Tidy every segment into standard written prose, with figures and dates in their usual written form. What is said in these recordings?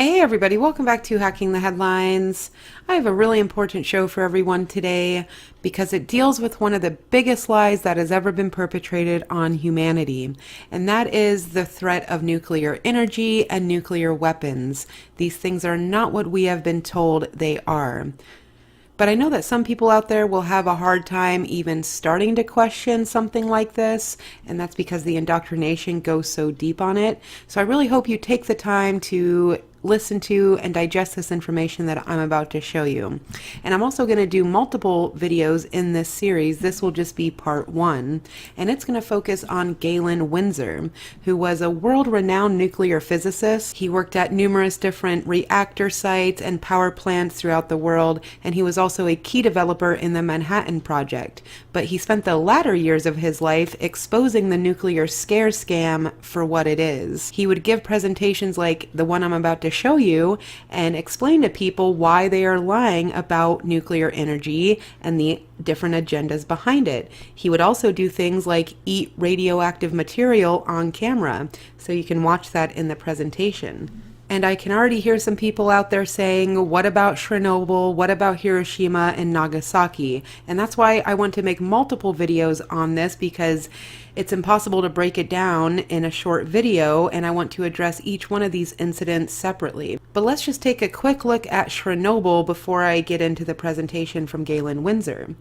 Hey everybody, welcome back to Hacking the Headlines. I have a really important show for everyone today because it deals with one of the biggest lies that has ever been perpetrated on humanity, and that is the threat of nuclear energy and nuclear weapons. These things are not what we have been told they are. But I know that some people out there will have a hard time even starting to question something like this, and that's because the indoctrination goes so deep on it. So I really hope you take the time to listen to and digest this information that I'm about to show you. And I'm also going to do multiple videos in this series. This will just be part one, and it's going to focus on Galen Winsor, who was a world-renowned nuclear physicist. He worked at numerous different reactor sites and power plants throughout the world, and he was also a key developer in the Manhattan Project. But he spent the latter years of his life exposing the nuclear scare scam for what it is. He would give presentations like the one I'm about to show you and explain to people why they are lying about nuclear energy and the different agendas behind it. He would also do things like eat radioactive material on camera, so you can watch that in the presentation. And I can already hear some people out there saying, what about Chernobyl? What about Hiroshima and Nagasaki? And that's why I want to make multiple videos on this, because it's impossible to break it down in a short video, and I want to address each one of these incidents separately. But let's just take a quick look at Chernobyl before I get into the presentation from Galen Winsor.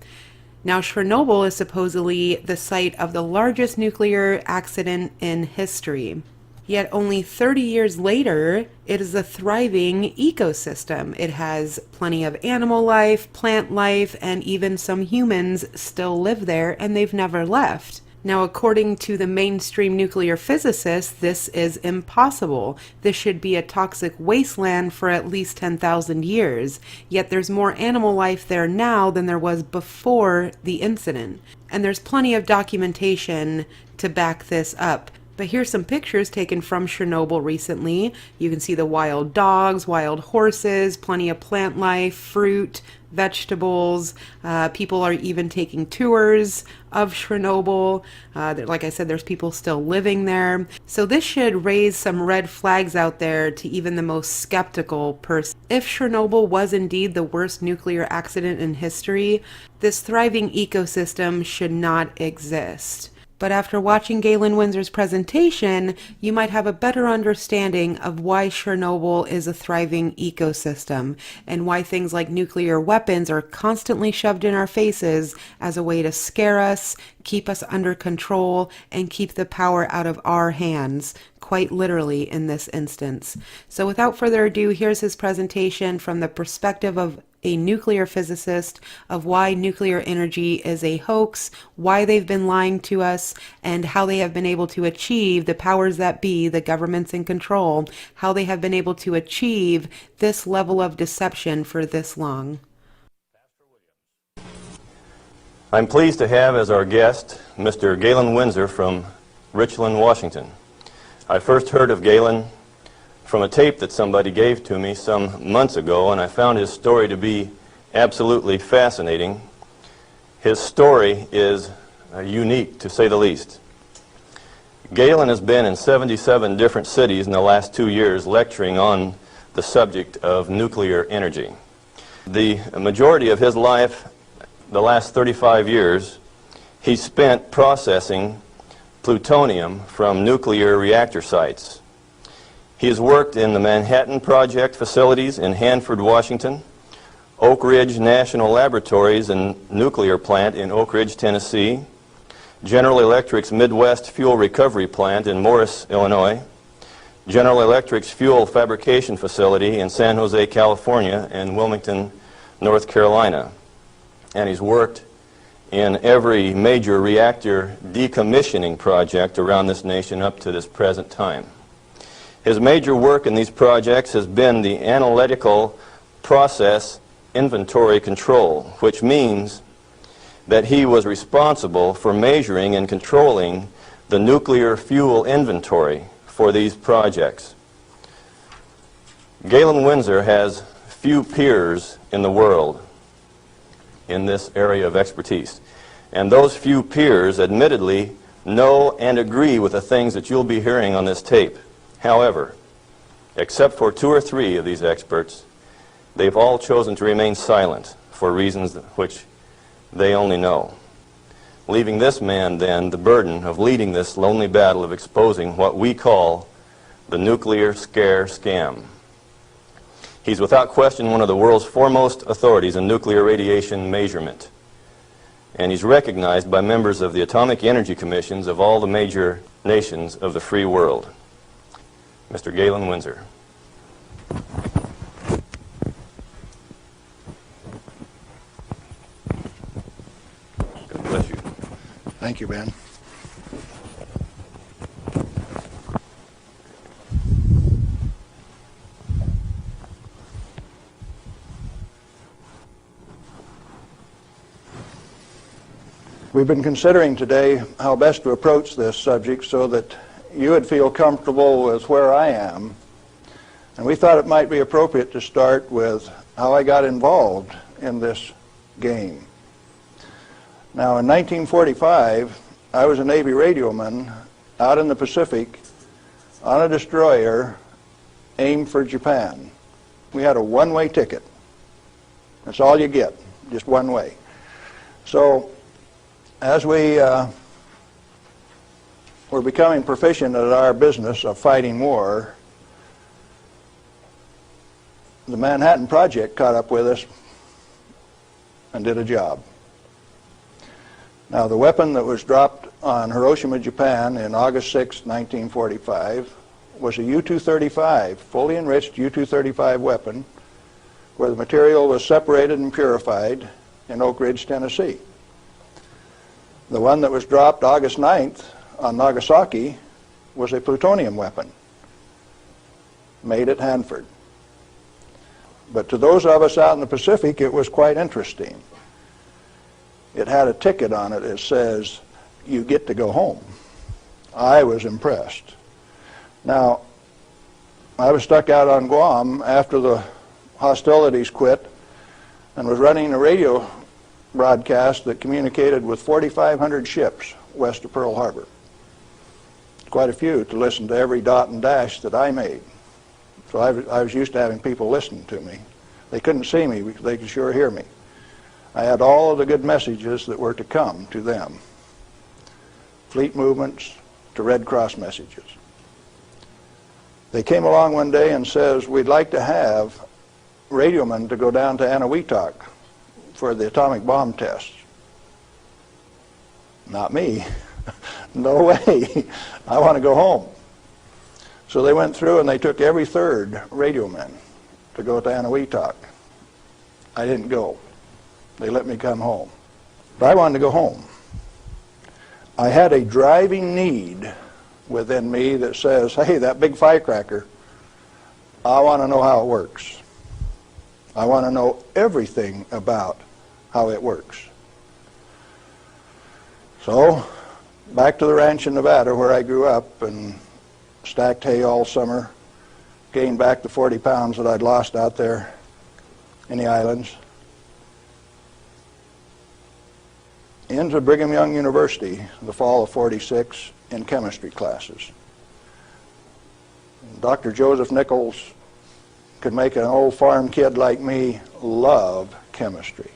Now, Chernobyl is supposedly the site of the largest nuclear accident in history. Yet only 30 years later, it is a thriving ecosystem. It has plenty of animal life, plant life, and even some humans still live there, and they've never left. Now, according to the mainstream nuclear physicists, this is impossible. This should be a toxic wasteland for at least 10,000 years. Yet there's more animal life there now than there was before the incident. And there's plenty of documentation to back this up. But here's some pictures taken from Chernobyl recently. You can see the wild dogs, wild horses, plenty of plant life, fruit, vegetables. People are even taking tours of Chernobyl. Like I said, there's people still living there. So this should raise some red flags out there to even the most skeptical person. If Chernobyl was indeed the worst nuclear accident in history, this thriving ecosystem should not exist. But after watching Galen Winsor's presentation, you might have a better understanding of why Chernobyl is a thriving ecosystem and why things like nuclear weapons are constantly shoved in our faces as a way to scare us, keep us under control, and keep the power out of our hands, quite literally in this instance. So without further ado, here's his presentation from the perspective of a nuclear physicist, of why nuclear energy is a hoax, why they've been lying to us, and how they have been able to achieve, the powers that be, the governments in control, how they have been able to achieve this level of deception for this long. I'm pleased to have as our guest Mr. Galen Winsor from Richland, Washington. I first heard of Galen from a tape that somebody gave to me some months ago, and I found his story to be absolutely fascinating. His story is unique, to say the least. Galen has been in 77 different cities in the last 2 years lecturing on the subject of nuclear energy. The majority of his life, the last 35 years, he spent processing plutonium from nuclear reactor sites. He has worked in the Manhattan Project facilities in Hanford, Washington, Oak Ridge National Laboratories and Nuclear Plant in Oak Ridge, Tennessee, General Electric's Midwest Fuel Recovery Plant in Morris, Illinois, General Electric's Fuel Fabrication Facility in San Jose, California, and Wilmington, North Carolina. And he's worked in every major reactor decommissioning project around this nation up to this present time. His major work in these projects has been the analytical process inventory control, which means that he was responsible for measuring and controlling the nuclear fuel inventory for these projects. Galen Winsor has few peers in the world in this area of expertise. And those few peers admittedly know and agree with the things that you'll be hearing on this tape. However, Except for 2 or 3 of these experts, they've all chosen to remain silent for reasons which they only know, leaving this man then the burden of leading this lonely battle of exposing what we call the nuclear scare scam. He's without question one of the world's foremost authorities in nuclear radiation measurement, and he's recognized by members of the Atomic Energy Commissions of all the major nations of the free world. Mr. Galen Winsor. God bless you. Thank you, Ben. We've been considering today how best to approach this subject so that you would feel comfortable with where I am. And we thought it might be appropriate to start with how I got involved in this game. Now, in 1945, I was a Navy radioman out in the Pacific on a destroyer aimed for Japan. We had a one-way ticket. That's all you get, just one way. So, as we were becoming proficient at our business of fighting war, the Manhattan Project caught up with us and did a job. Now, the weapon that was dropped on Hiroshima, Japan in August 6, 1945 was a U-235, fully enriched U-235 weapon, where the material was separated and purified in Oak Ridge, Tennessee. The one that was dropped August 9th on Nagasaki was a plutonium weapon made at Hanford. But to those of us out in the Pacific, it was quite interesting. It had a ticket on it that says, "You get to go home." I was impressed. Now, I was stuck out on Guam after the hostilities quit and was running a radio broadcast that communicated with 4,500 ships west of Pearl Harbor. Quite a few to listen to every dot and dash that I made. So I was used to having people listen to me. They couldn't see me, but they could sure hear me. I had all of the good messages that were to come to them. Fleet movements to Red Cross messages. They came along one day and says, "We'd like to have radiomen to go down to Eniwetok for the atomic bomb tests." Not me. No way. I want to go home. So they went through and they took every third radioman to go to Eniwetok. I didn't go. They let me come home. But I wanted to go home. I had a driving need within me that says, hey, that big firecracker, I want to know how it works. I want to know everything about how it works. So, back to the ranch in Nevada where I grew up and stacked hay all summer, gained back the 40 pounds that I'd lost out there in the islands. Into Brigham Young University the fall of '46 in chemistry classes. Dr. Joseph Nichols could make an old farm kid like me love chemistry.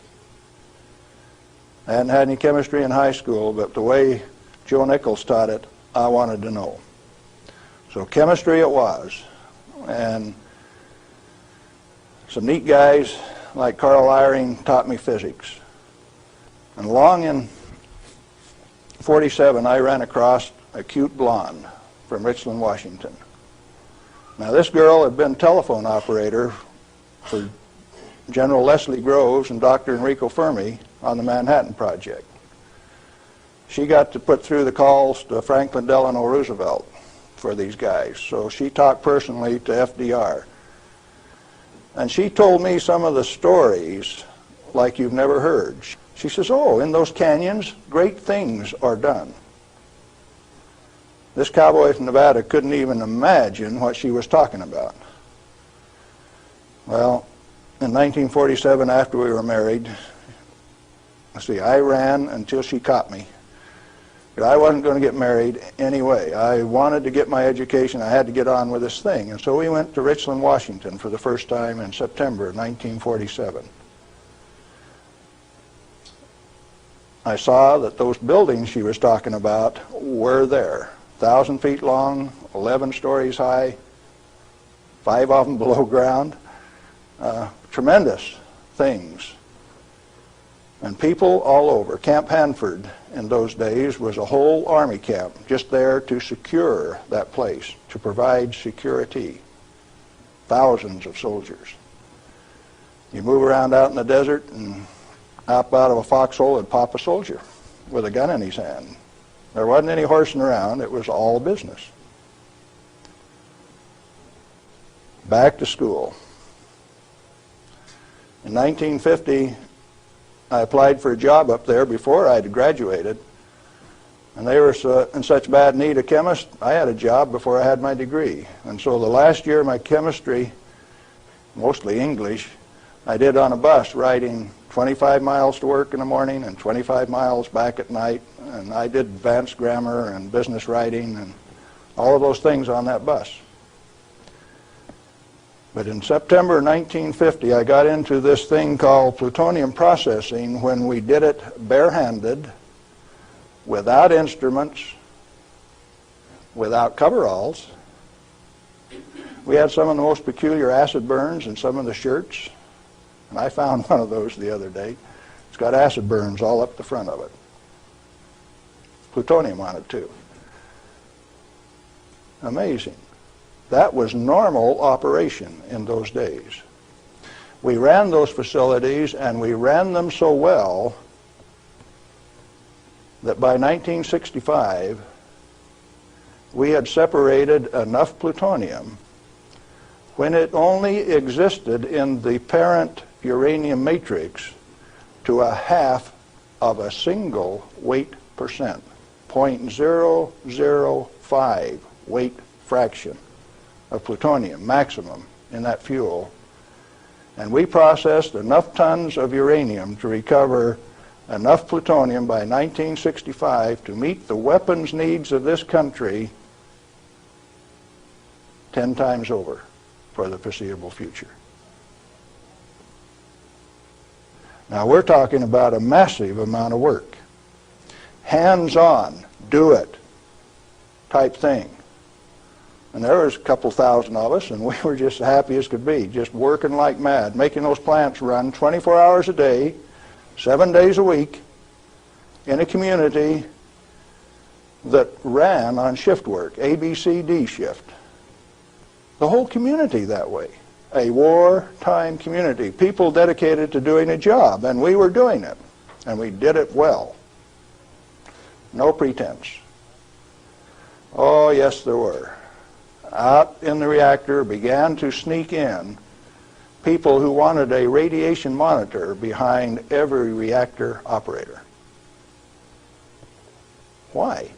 I hadn't had any chemistry in high school, but the way Joe Nichols taught it, I wanted to know. So chemistry it was. And some neat guys like Carl Eyring taught me physics. And along in '47, I ran across a cute blonde from Richland, Washington. Now this girl had been telephone operator for General Leslie Groves and Dr. Enrico Fermi on the Manhattan Project. She got to put through the calls to Franklin Delano Roosevelt for these guys. So she talked personally to FDR. And she told me some of the stories like you've never heard. She says, oh, in those canyons, great things are done. This cowboy from Nevada couldn't even imagine what she was talking about. Well, in 1947, after we were married, I ran until she caught me. But I wasn't going to get married anyway. I wanted to get my education. I had to get on with this thing. And so we went to Richland, Washington for the first time in September of 1947. I saw that those buildings she was talking about were there. 1,000 feet long, 11 stories high, 5 of them below ground. Tremendous things. And people all over. Camp Hanford in those days was a whole army camp just there to secure that place, to provide security. Thousands of soldiers. You move around out in the desert and up out of a foxhole would pop a soldier with a gun in his hand. There wasn't any horsing around. It was all business. Back to school. In 1950, I applied for a job up there before I had graduated, and they were in such bad need of chemists, I had a job before I had my degree. And so the last year of my chemistry, mostly English, I did on a bus, riding 25 miles to work in the morning and 25 miles back at night. And I did advanced grammar and business writing and all of those things on that bus. But in September 1950, I got into this thing called plutonium processing when we did it barehanded, without instruments, without coveralls. We had some of the most peculiar acid burns in some of the shirts. And I found one of those the other day. It's got acid burns all up the front of it. Plutonium on it, too. Amazing. That was normal operation in those days. We ran those facilities, and we ran them so well that by 1965, we had separated enough plutonium when it only existed in the parent uranium matrix to a half of a single weight percent, 0.005 weight fraction of plutonium maximum in that fuel. And we processed enough tons of uranium to recover enough plutonium by 1965 to meet the weapons needs of this country 10 times over for the foreseeable future. Now we're talking about a massive amount of work. Hands-on, do it type thing. And there was a couple thousand of us, and we were just happy as could be, just working like mad, making those plants run 24 hours a day, 7 days a week, in a community that ran on shift work, ABCD shift. The whole community that way. A wartime community, people dedicated to doing a job, and we were doing it, and we did it well. No pretense. Oh, yes, there were. Out in the reactor began to sneak in people who wanted a radiation monitor behind every reactor operator. Why?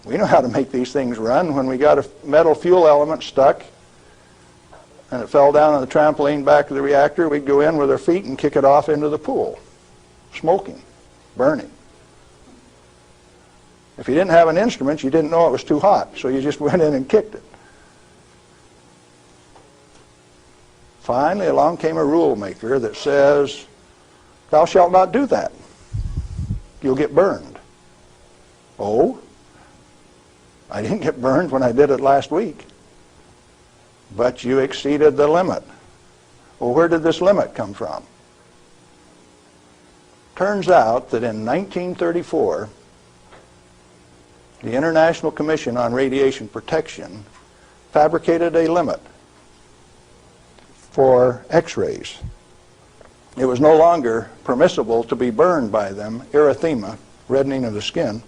We know how to make these things run. When we got a metal fuel element stuck and it fell down on the trampoline back of the reactor, we'd go in with our feet and kick it off into the pool, smoking, burning. If you didn't have an instrument, you didn't know it was too hot, so you just went in and kicked it. Finally, along came a rule maker that says, "Thou shalt not do that. You'll get burned." Oh? I didn't get burned when I did it last week. But you exceeded the limit. Well, where did this limit come from? Turns out that in 1934, the International Commission on Radiation Protection fabricated a limit for X-rays. It was no longer permissible to be burned by them, erythema, reddening of the skin.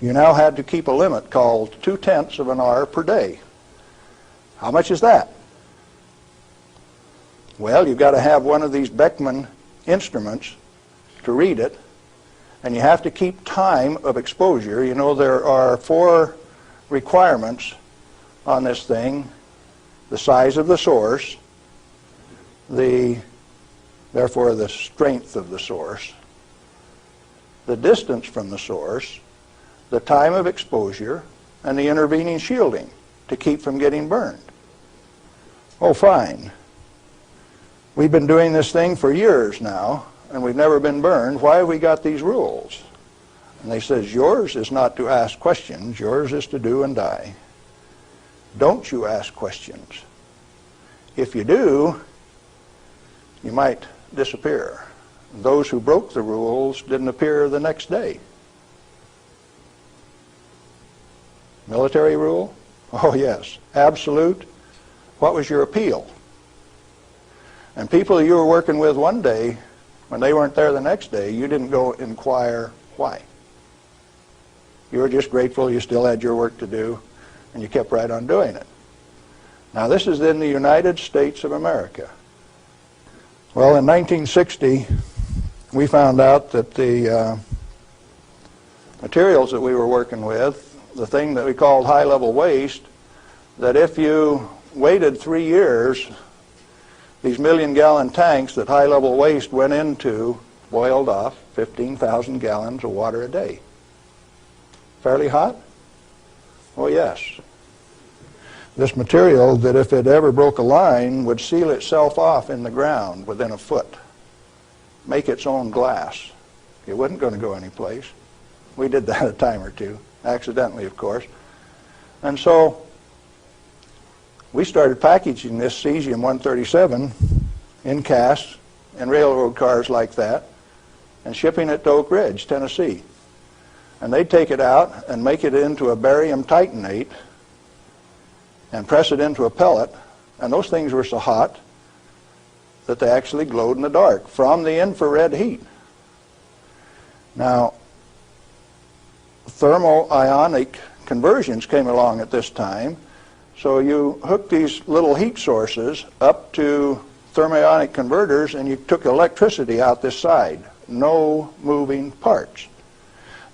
You now had to keep a limit called 0.2 of an hour per day. How much is that? Well, you've got to have one of these Beckman instruments to read it, and you have to keep time of exposure. You know, there are 4 requirements on this thing: the size of the source, therefore the strength of the source, the distance from the source, the time of exposure, and the intervening shielding to keep from getting burned. Oh, fine. We've been doing this thing for years now, and we've never been burned. Why have we got these rules? And they says, yours is not to ask questions. Yours is to do and die. Don't you ask questions. If you do, you might disappear. Those who broke the rules didn't appear the next day. Military rule? Oh, yes. Absolute. What was your appeal? And people you were working with one day, when they weren't there the next day, you didn't go inquire why. You were just grateful you still had your work to do, and you kept right on doing it. Now, this is in the United States of America. Well, in 1960, we found out that the materials that we were working with, the thing that we called high-level waste, that if you waited 3 years, these million-gallon tanks that high-level waste went into boiled off 15,000 gallons of water a day. Fairly hot? Oh, yes. This material that if it ever broke a line would seal itself off in the ground within a foot, make its own glass. It wasn't going to go anyplace. We did that a time or two, accidentally, of course. And so we started packaging this cesium-137 in casks and railroad cars like that and shipping it to Oak Ridge, Tennessee. And they'd take it out and make it into a barium titanate and press it into a pellet, and those things were so hot that they actually glowed in the dark from the infrared heat. Now, thermal-ionic conversions came along at this time, so you hooked these little heat sources up to thermionic converters and you took electricity out this side. No moving parts.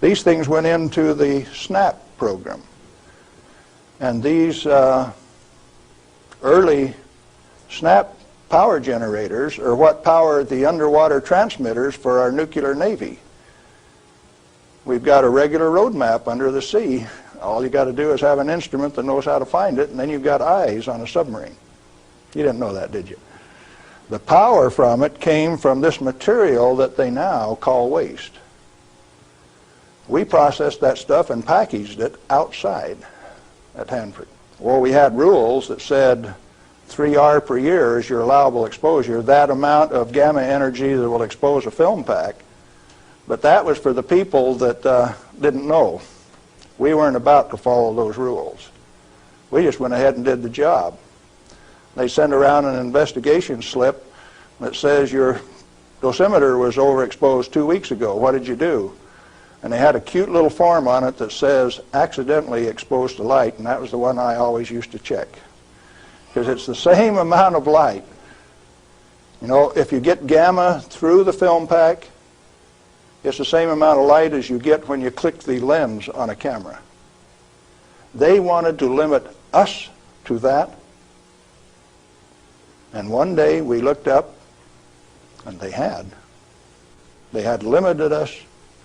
These things went into the SNAP program. And these early SNAP power generators are what powered the underwater transmitters for our nuclear navy. We've got a regular road map under the sea. All you got to do is have an instrument that knows how to find it, and then you've got eyes on a submarine. You didn't know that, did you? The power from it came from this material that they now call waste. We processed that stuff and packaged it outside at Hanford. Well, we had rules that said 3R per year is your allowable exposure, that amount of gamma energy that will expose a film pack. But that was for the people that didn't know. We weren't about to follow those rules. We just went ahead and did the job. They send around an investigation slip that says your dosimeter was overexposed 2 weeks ago. What did you do? And they had a cute little form on it that says accidentally exposed to light, and that was the one I always used to check. Because it's the same amount of light. You know, if you get gamma through the film pack, it's the same amount of light as you get when you click the lens on a camera. They wanted to limit us to that. And one day we looked up, and they had. They had limited us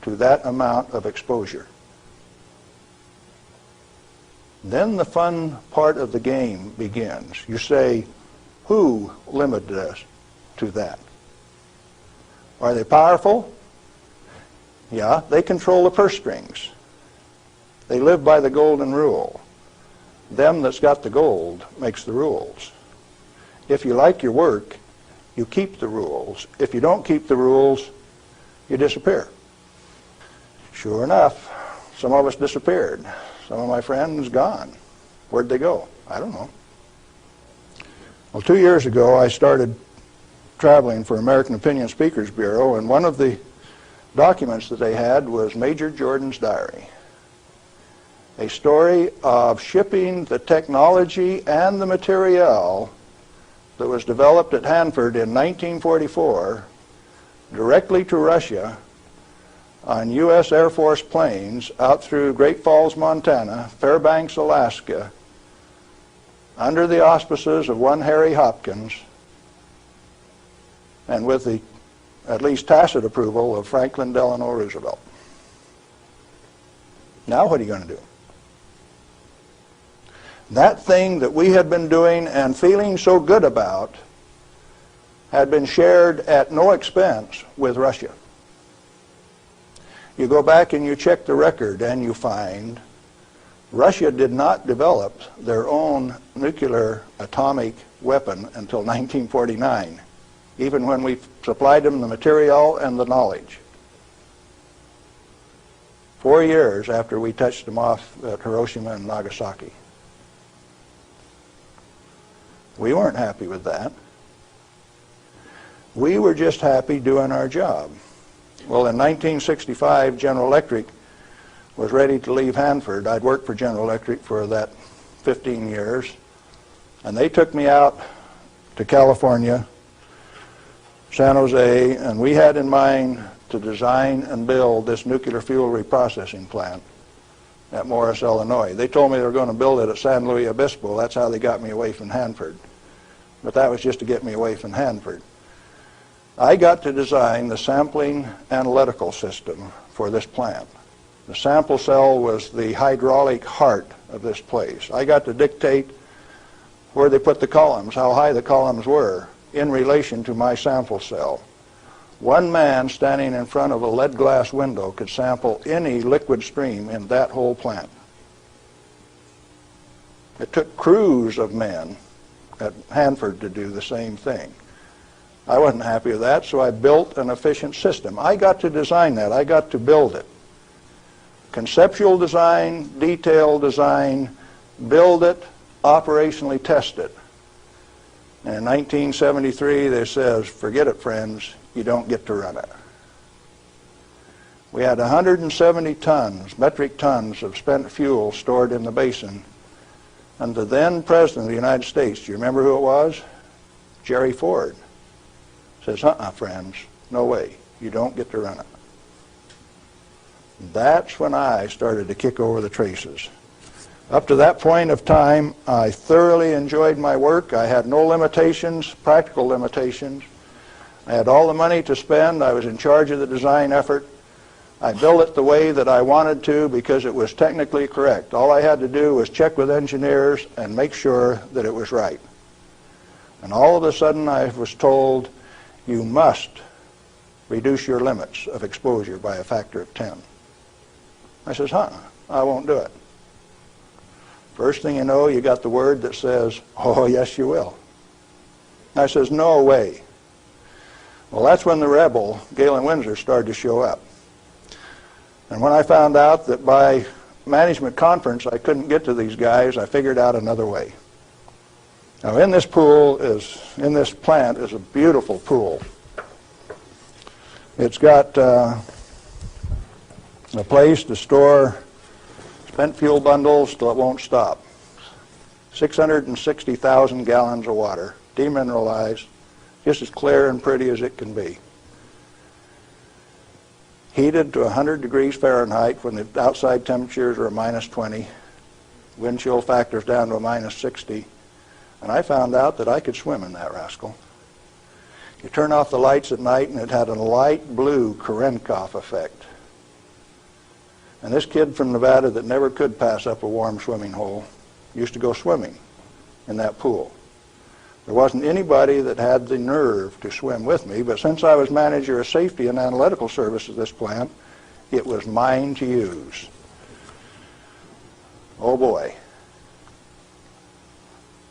to that amount of exposure. Then the fun part of the game begins. You say, who limited us to that? Are they powerful? Yeah, they control the purse strings. They live by the golden rule. Them that's got the gold makes the rules. If you like your work, you keep the rules. If you don't keep the rules, you disappear. Sure enough, some of us disappeared. Some of my friends gone. Where'd they go? I don't know. Well, 2 years ago, I started traveling for American Opinion Speakers Bureau, and one of the documents that they had was Major Jordan's diary. A story of shipping the technology and the material that was developed at Hanford in 1944 directly to Russia on U.S. Air Force planes out through Great Falls, Montana, Fairbanks, Alaska, under the auspices of one Harry Hopkins, and with the at least tacit approval of Franklin Delano Roosevelt. Now what are you going to do? That thing that we had been doing and feeling so good about had been shared at no expense with Russia. You go back and you check the record and you find Russia did not develop their own nuclear atomic weapon until 1949, even when we supplied them the material and the knowledge. 4 years after we touched them off at Hiroshima and Nagasaki. We weren't happy with that. We were just happy doing our job. Well, in 1965, General Electric was ready to leave Hanford. I'd worked for General Electric for that 15 years, and they took me out to California, San Jose, and we had in mind to design and build this nuclear fuel reprocessing plant at Morris, Illinois. They told me they were going to build it at San Luis Obispo. That's how they got me away from Hanford. But that was just to get me away from Hanford. I got to design the sampling analytical system for this plant. The sample cell was the hydraulic heart of this place. I got to dictate where they put the columns, how high the columns were in relation to my sample cell. One man standing in front of a lead glass window could sample any liquid stream in that whole plant. It took crews of men at Hanford to do the same thing. I wasn't happy with that, so I built an efficient system. I got to design that. I got to build it. Conceptual design, detailed design, build it, operationally test it. And in 1973, they says, forget it, friends, you don't get to run it. We had 170 tons, metric tons of spent fuel stored in the basin. And the then President of the United States, do you remember who it was? Jerry Ford. Says, friends, no way, you don't get to run it. That's when I started to kick over the traces. Up to that point of time, I thoroughly enjoyed my work. I had no limitations, practical limitations. I had all the money to spend. I was in charge of the design effort. I built it the way that I wanted to because it was technically correct. All I had to do was check with engineers and make sure that it was right. And all of a sudden I was told, you must reduce your limits of exposure by a factor of 10. I says, I won't do it. First thing you know, you got the word that says, oh, yes, you will. I says, no way. Well, that's when the rebel, Galen Windsor, started to show up. And when I found out that by management conference I couldn't get to these guys, I figured out another way. Now, in this plant is a beautiful pool. It's got a place to store spent fuel bundles till it won't stop. 660,000 gallons of water, demineralized, just as clear and pretty as it can be. Heated to 100 degrees Fahrenheit when the outside temperatures are a minus 20, wind chill factors down to a minus 60, and I found out that I could swim in that rascal. You turn off the lights at night and it had a light blue Cherenkov effect. And this kid from Nevada that never could pass up a warm swimming hole used to go swimming in that pool. There wasn't anybody that had the nerve to swim with me, but since I was manager of safety and analytical services at this plant, it was mine to use. Oh boy.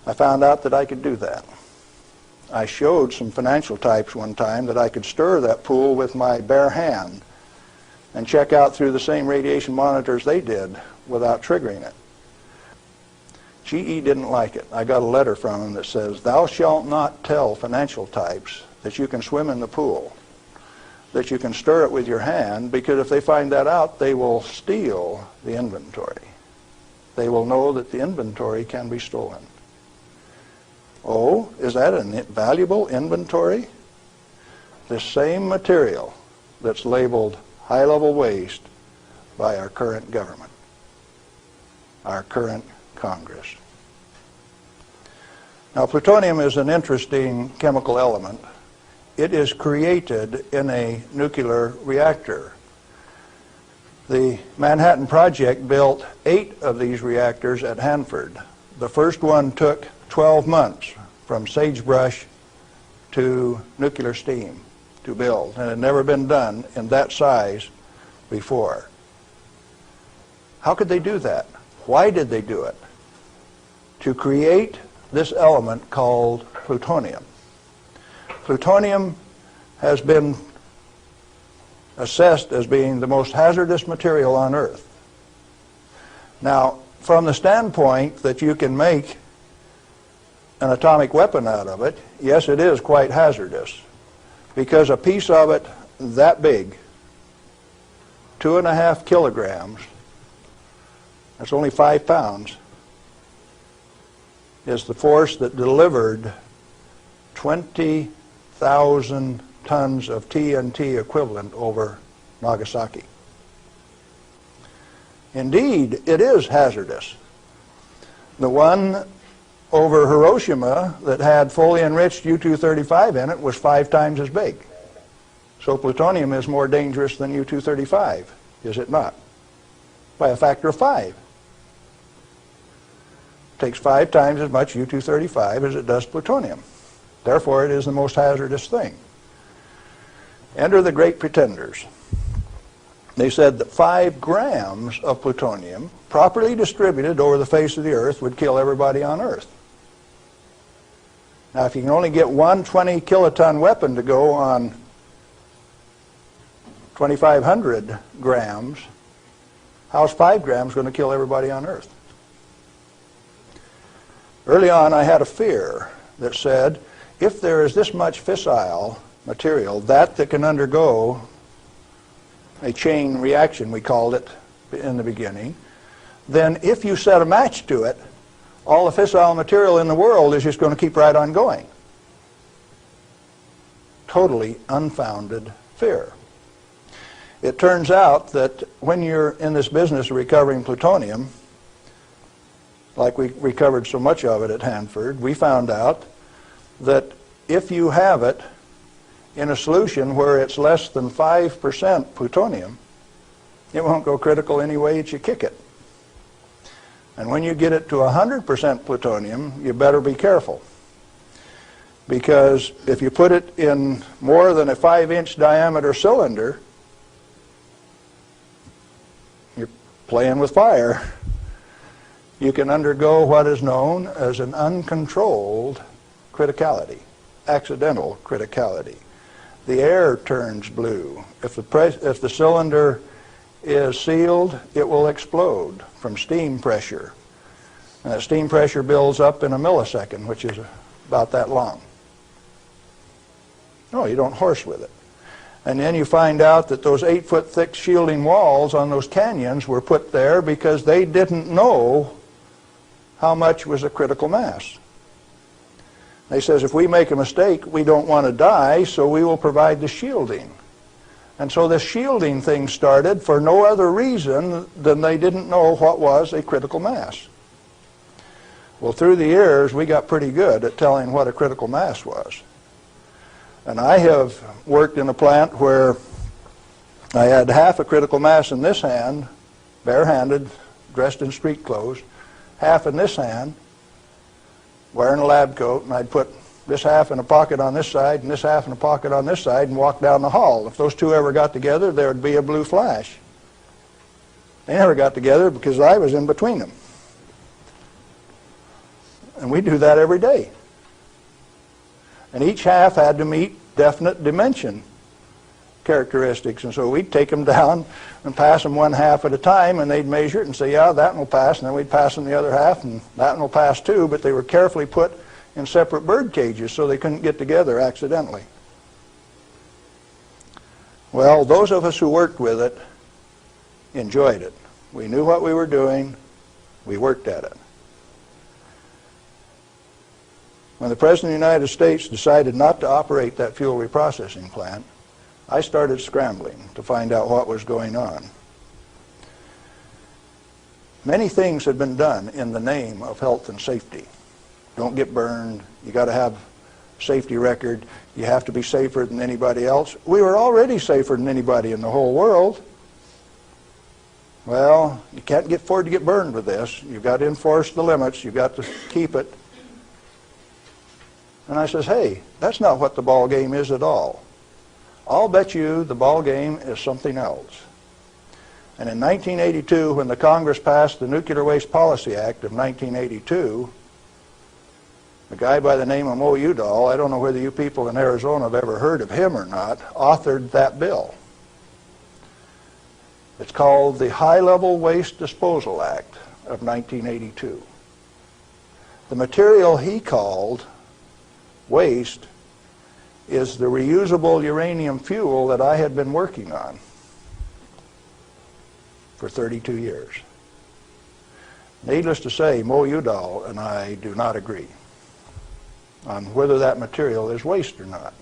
I found out that I could do that. I showed some financial types one time that I could stir that pool with my bare hand and check out through the same radiation monitors they did without triggering it. GE didn't like it. I got a letter from him that says, thou shalt not tell financial types that you can swim in the pool, that you can stir it with your hand, because if they find that out, they will steal the inventory. They will know that the inventory can be stolen. Oh, is that a valuable inventory? The same material that's labeled high-level waste by our current government, our current Congress. Now, plutonium is an interesting chemical element. It is created in a nuclear reactor. The Manhattan Project built 8 of these reactors at Hanford. The first one took 12 months from sagebrush to nuclear steam to build, and it had never been done in that size before. How could they do that? Why did they do it? To create this element called plutonium. Plutonium has been assessed as being the most hazardous material on Earth. Now, from the standpoint that you can make an atomic weapon out of it, yes, it is quite hazardous, because a piece of it that big, 2.5 kilograms, that's only 5 pounds, is the force that delivered 20,000 tons of TNT equivalent over Nagasaki. Indeed, it is hazardous. The one over Hiroshima that had fully enriched U-235 in it was 5 times as big. So plutonium is more dangerous than U-235, is it not? By a factor of 5. It takes 5 times as much U-235 as it does plutonium. Therefore, it is the most hazardous thing. Enter the great pretenders. They said that 5 grams of plutonium, properly distributed over the face of the Earth, would kill everybody on Earth. Now, if you can only get one 20 kiloton weapon to go on 2,500 grams, how's 5 grams going to kill everybody on Earth? Early on, I had a fear that said, if there is this much fissile material, that can undergo a chain reaction, we called it in the beginning, then if you set a match to it, all the fissile material in the world is just going to keep right on going. Totally unfounded fear. It turns out that when you're in this business of recovering plutonium, like we recovered so much of it at Hanford, we found out that if you have it in a solution where it's less than 5% plutonium, it won't go critical any way that you kick it. And when you get it to 100% plutonium, you better be careful. Because if you put it in more than a 5-inch diameter cylinder, you're playing with fire. You can undergo what is known as an uncontrolled criticality, accidental criticality. The air turns blue. If the cylinder is sealed, it will explode from steam pressure. And that steam pressure builds up in a millisecond, which is about that long. No, you don't horse with it. And then you find out that those 8-foot thick shielding walls on those canyons were put there because they didn't know how much was a critical mass. They says, if we make a mistake, we don't want to die, so we will provide the shielding. And so this shielding thing started for no other reason than they didn't know what was a critical mass. Well, through the years, we got pretty good at telling what a critical mass was. And I have worked in a plant where I had half a critical mass in this hand, barehanded, dressed in street clothes, half in this hand, wearing a lab coat, and I'd put this half in a pocket on this side and this half in a pocket on this side and walk down the hall. If those two ever got together, there would be a blue flash. They never got together because I was in between them. And we do that every day. And each half had to meet definite dimension characteristics. And so we'd take them down and pass them one half at a time, and they'd measure it and say, yeah, that one will pass. And then we'd pass them the other half, and that one will pass too. But they were carefully put in separate bird cages so they couldn't get together accidentally. Well, those of us who worked with it enjoyed it. We knew what we were doing. We worked at it. When the President of the United States decided not to operate that fuel reprocessing plant, I started scrambling to find out what was going on. Many things had been done in the name of health and safety. Don't get burned. You got to have a safety record. You have to be safer than anybody else. We were already safer than anybody in the whole world. Well, you can't afford to get burned with this. You've got to enforce the limits. You've got to keep it. And I says, hey, that's not what the ball game is at all. I'll bet you the ball game is something else. And in 1982, when the Congress passed the Nuclear Waste Policy Act of 1982, a guy by the name of Mo Udall, I don't know whether you people in Arizona have ever heard of him or not, authored that bill. It's called the High-Level Waste Disposal Act of 1982. The material he called waste is the reusable uranium fuel that I had been working on for 32 years. Needless to say, Mo Udall and I do not agree on whether that material is waste or not.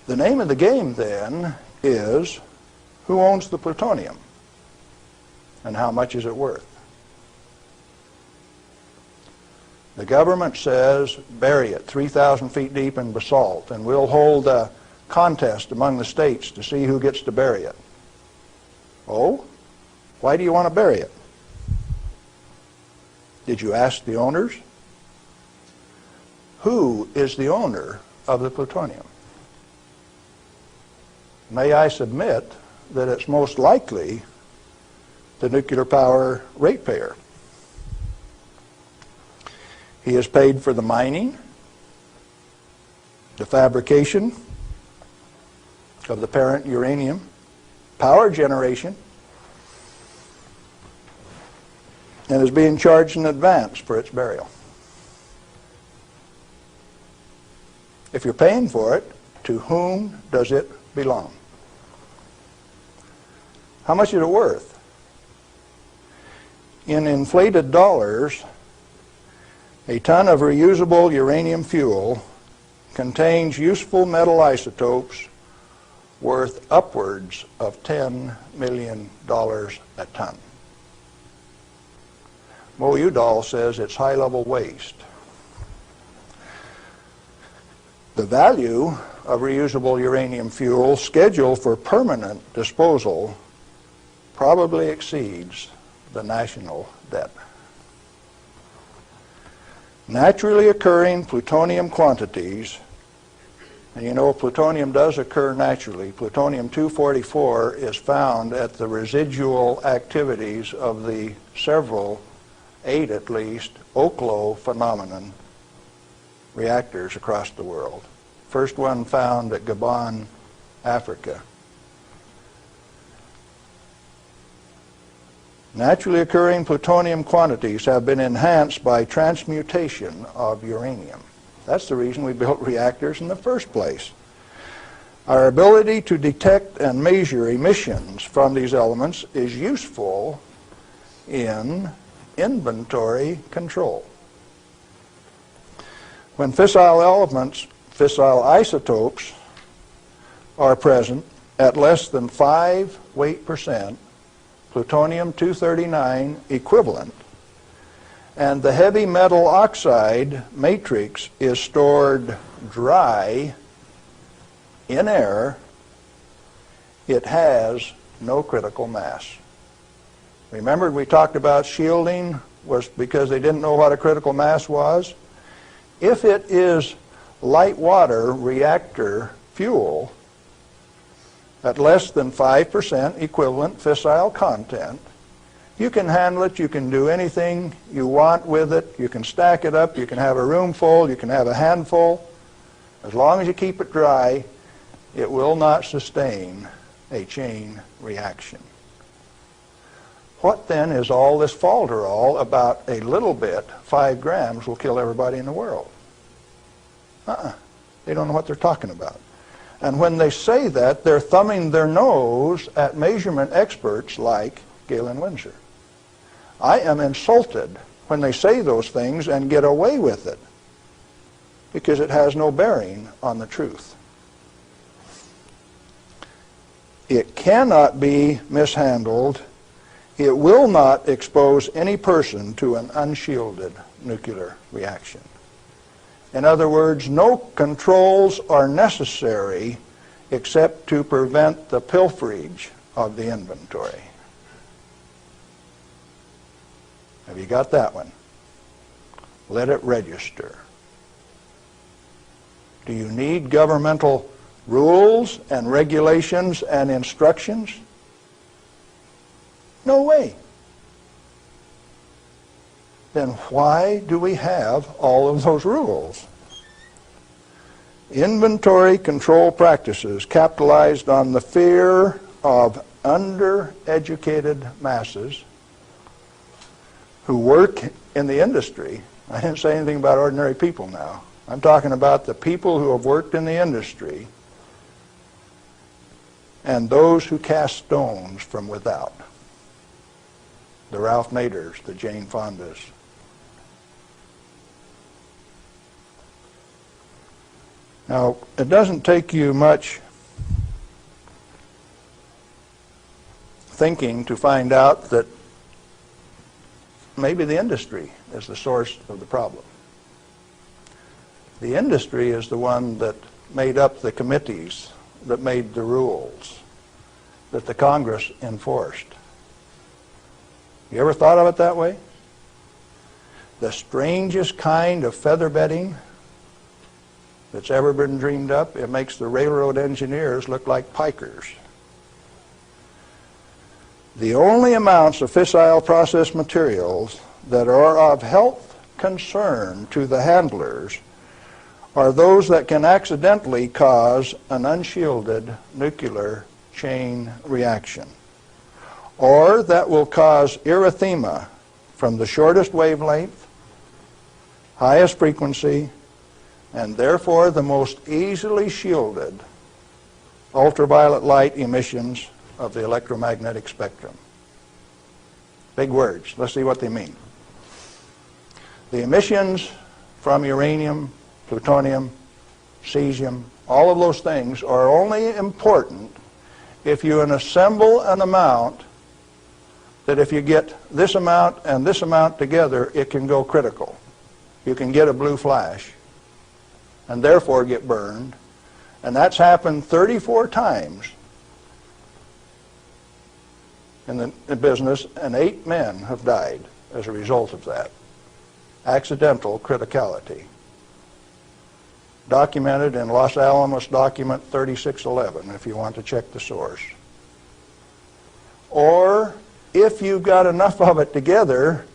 The name of the game then is, who owns the plutonium and how much is it worth? The government says bury it 3,000 feet deep in basalt, and we'll hold a contest among the states to see who gets to bury it. Oh? Why do you want to bury it? Did you ask the owners? Who is the owner of the plutonium? May I submit that it's most likely the nuclear power ratepayer. He is paid for the mining, the fabrication of the parent uranium, power generation, and is being charged in advance for its burial. If you're paying for it, to whom does it belong? How much is it worth? In inflated dollars, a ton of reusable uranium fuel contains useful metal isotopes worth upwards of $10 million a ton. Mo Udall says it's high-level waste. The value of reusable uranium fuel scheduled for permanent disposal probably exceeds the national debt. Naturally occurring plutonium quantities, and you know plutonium does occur naturally. Plutonium-244 is found at the residual activities of the several, 8 at least, Oklo phenomenon reactors across the world. First one found at Gabon, Africa. Naturally occurring plutonium quantities have been enhanced by transmutation of uranium. That's the reason we built reactors in the first place. Our ability to detect and measure emissions from these elements is useful in inventory control. When fissile elements, fissile isotopes, are present at less than 5 weight percent, plutonium-239 equivalent, and the heavy metal oxide matrix is stored dry in air, it has no critical mass. Remember we talked about shielding was because they didn't know what a critical mass was? If it is light water reactor fuel at less than 5% equivalent fissile content, you can handle it, you can do anything you want with it, you can stack it up, you can have a room full, you can have a handful. As long as you keep it dry, it will not sustain a chain reaction. What then is all this falderall about a little bit, 5 grams, will kill everybody in the world? They don't know what they're talking about. And when they say that, they're thumbing their nose at measurement experts like Galen Winsor. I am insulted when they say those things and get away with it, because it has no bearing on the truth. It cannot be mishandled. It will not expose any person to an unshielded nuclear reaction. In other words, no controls are necessary except to prevent the pilferage of the inventory. Have you got that one? Let it register. Do you need governmental rules and regulations and instructions? No way. Then why do we have all of those rules? Inventory control practices capitalized on the fear of undereducated masses who work in the industry. I didn't say anything about ordinary people now. I'm talking about the people who have worked in the industry and those who cast stones from without. The Ralph Naders, the Jane Fondas. Now, it doesn't take you much thinking to find out that maybe the industry is the source of the problem. The industry is the one that made up the committees that made the rules that the Congress enforced. You ever thought of it that way? The strangest kind of feather bedding that's ever been dreamed up, it makes the railroad engineers look like pikers. The only amounts of fissile process materials that are of health concern to the handlers are those that can accidentally cause an unshielded nuclear chain reaction, or that will cause erythema from the shortest wavelength, highest frequency, and therefore the most easily shielded ultraviolet light emissions of the electromagnetic spectrum. Big words. Let's see what they mean. The emissions from uranium, plutonium, cesium, all of those things are only important if you assemble an amount that if you get this amount and this amount together, it can go critical. You can get a blue flash and therefore get burned. And that's happened 34 times in the business, and 8 men have died as a result of that. Accidental criticality. Documented in Los Alamos document 3611, if you want to check the source. Or if you've got enough of it together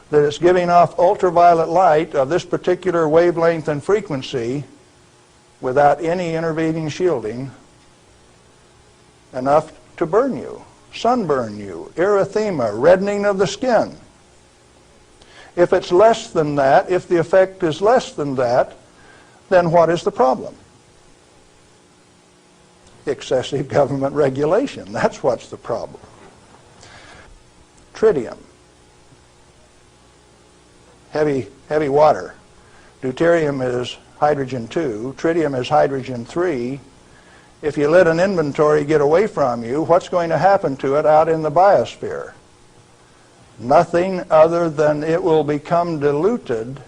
that it's giving off ultraviolet light of this particular wavelength and frequency without any intervening shielding, enough to burn you, sunburn you, erythema, reddening of the skin. If it's less than that, if the effect is less than that, then what is the problem? Excessive government regulation. That's what's the problem. Tritium. Heavy water. Deuterium is hydrogen 2. Tritium is hydrogen 3. If you let an inventory get away from you, what's going to happen to it out in the biosphere? Nothing other than it will become diluted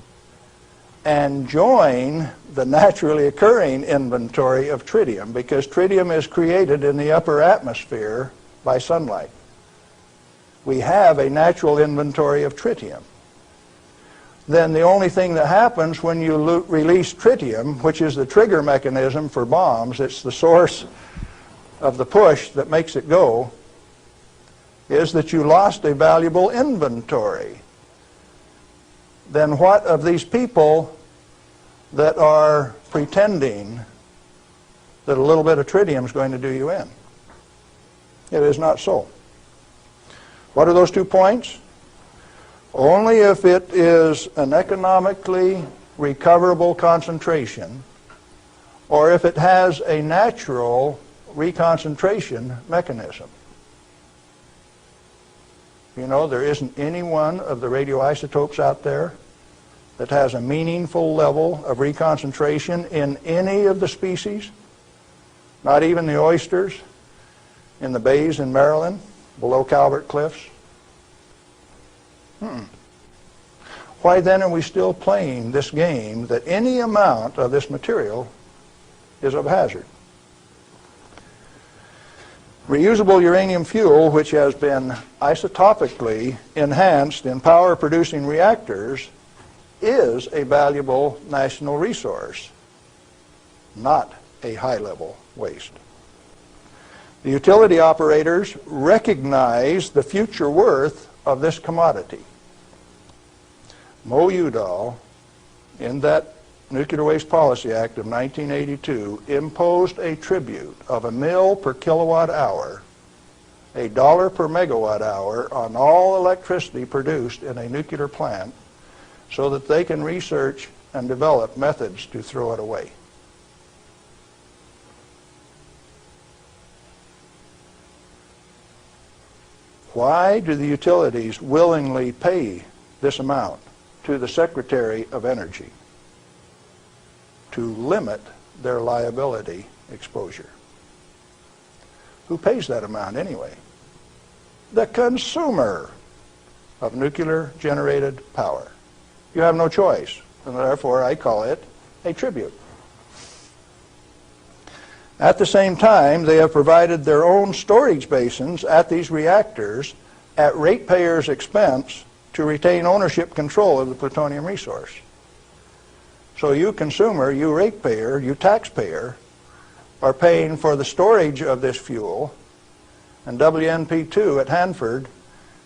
and join the naturally occurring inventory of tritium, because tritium is created in the upper atmosphere by sunlight. We have a natural inventory of tritium. Then the only thing that happens when you release tritium, which is the trigger mechanism for bombs, it's the source of the push that makes it go, is that you lost a valuable inventory. Then what of these people that are pretending that a little bit of tritium is going to do you in? It is not so. What are those 2 points? Only if it is an economically recoverable concentration, or if it has a natural reconcentration mechanism. You know, there isn't any one of the radioisotopes out there that has a meaningful level of reconcentration in any of the species, not even the oysters in the bays in Maryland, below Calvert Cliffs. Why then are we still playing this game that any amount of this material is of hazard? Reusable uranium fuel, which has been isotopically enhanced in power-producing reactors, is a valuable national resource, not a high-level waste. The utility operators recognize the future worth of this commodity. Mo Udall, in that Nuclear Waste Policy Act of 1982, imposed a tribute of $1 per kilowatt hour, $1 per megawatt hour on all electricity produced in a nuclear plant so that they can research and develop methods to throw it away. Why do the utilities willingly pay this amount to the Secretary of Energy? To limit their liability exposure. Who pays that amount anyway? The consumer of nuclear-generated power. You have no choice, and therefore I call it a tribute. At the same time, they have provided their own storage basins at these reactors at ratepayers' expense to retain ownership control of the plutonium resource. So you consumer, you ratepayer, you taxpayer, are paying for the storage of this fuel, and WNP2 at Hanford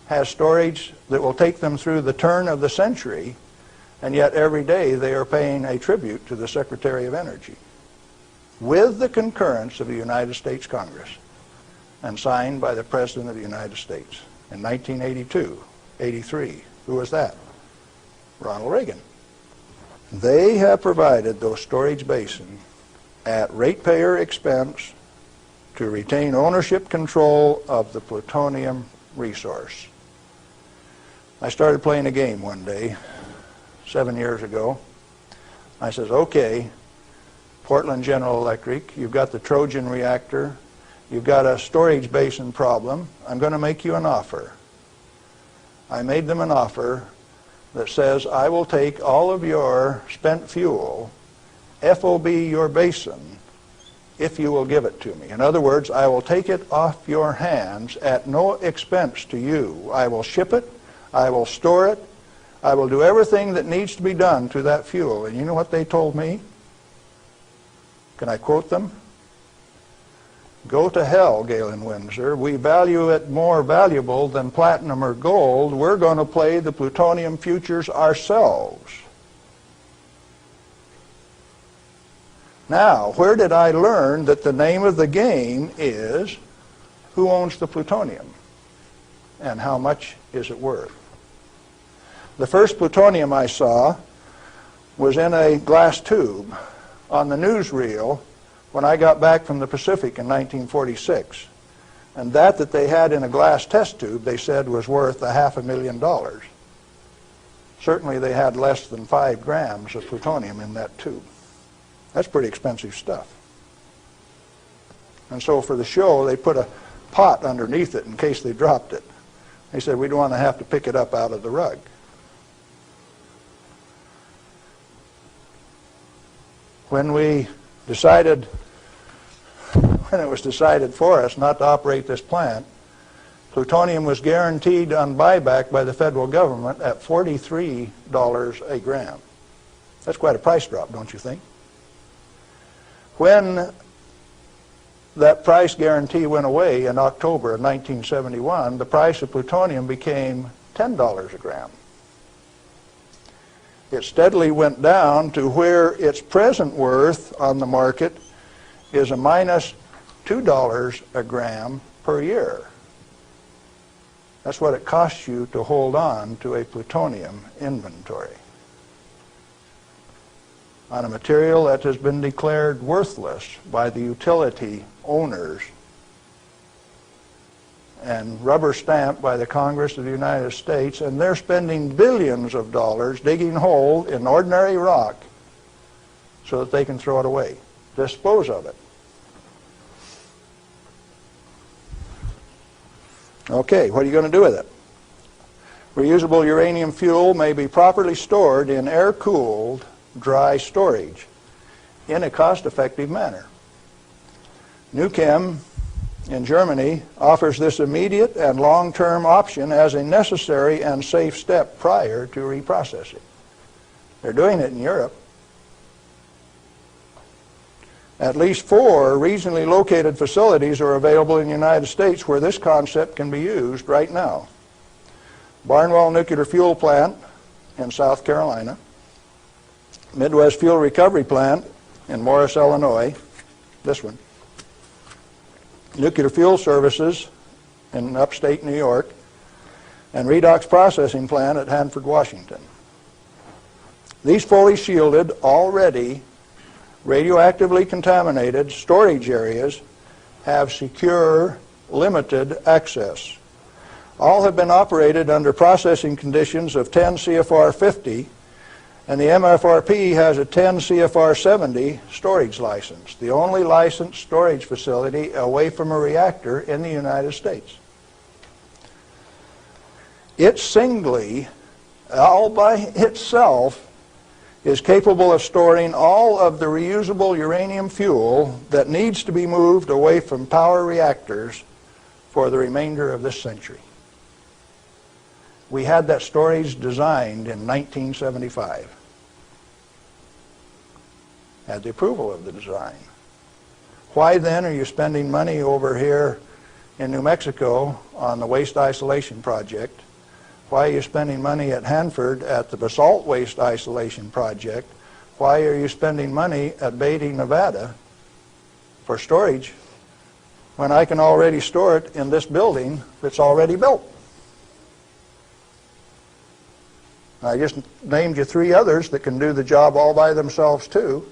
has storage that will take them through the turn of the century, and yet every day they are paying a tribute to the Secretary of Energy, with the concurrence of the United States Congress, and signed by the President of the United States in 1982, 83. Who was that? Ronald Reagan. They have provided those storage basins at ratepayer expense to retain ownership control of the plutonium resource. I started playing a game one day, 7 years ago. I says, okay, Portland General Electric, you've got the Trojan reactor, you've got a storage basin problem, I'm going to make you an offer. I made them an offer that says, I will take all of your spent fuel, FOB your basin, if you will give it to me. In other words, I will take it off your hands at no expense to you. I will ship it, I will store it, I will do everything that needs to be done to that fuel. And you know what they told me? Can I quote them? Go to hell, Galen Windsor. We value it more valuable than platinum or gold. We're going to play the plutonium futures ourselves. Now, where did I learn that the name of the game is who owns the plutonium and how much is it worth? The first plutonium I saw was in a glass tube on the newsreel when I got back from the Pacific in 1946. And that they had in a glass test tube, they said, was worth $500,000. Certainly they had less than 5 grams of plutonium in that tube. That's pretty expensive stuff. And so for the show, they put a pot underneath it in case they dropped it. They said, we don't want to have to pick it up out of the rug. When it was decided for us not to operate this plant, plutonium was guaranteed on buyback by the federal government at $43 a gram. That's quite a price drop, don't you think? When that price guarantee went away in October of 1971, the price of plutonium became $10 a gram. It steadily went down to where its present worth on the market is a minus $2 a gram per year. That's what it costs you to hold on to a plutonium inventory on a material that has been declared worthless by the utility owners and rubber stamped by the Congress of the United States, and they're spending billions of dollars digging holes in ordinary rock so that they can throw it away, dispose of it. Okay, what are you going to do with it? Reusable uranium fuel may be properly stored in air-cooled, dry storage in a cost-effective manner. Nuchem in Germany offers this immediate and long-term option as a necessary and safe step prior to reprocessing. They're doing it in Europe. At least 4 regionally located facilities are available in the United States where this concept can be used right now. Barnwell Nuclear Fuel Plant in South Carolina, Midwest Fuel Recovery Plant in Morris, Illinois, this one, Nuclear Fuel Services in upstate New York, and Redox Processing Plant at Hanford, Washington. These fully shielded, already radioactively contaminated storage areas have secure, limited access. All have been operated under processing conditions of 10 CFR 50, and the MFRP has a 10 CFR 70 storage license, the only licensed storage facility away from a reactor in the United States. It singly, all by itself, is capable of storing all of the reusable uranium fuel that needs to be moved away from power reactors for the remainder of this century. We had that storage designed in 1975. Had the approval of the design. Why then are you spending money over here in New Mexico on the waste isolation project? Why are you spending money at Hanford at the basalt waste isolation project? Why are you spending money at Beatty, Nevada for storage when I can already store it in this building that's already built? I just named you 3 others that can do the job all by themselves too,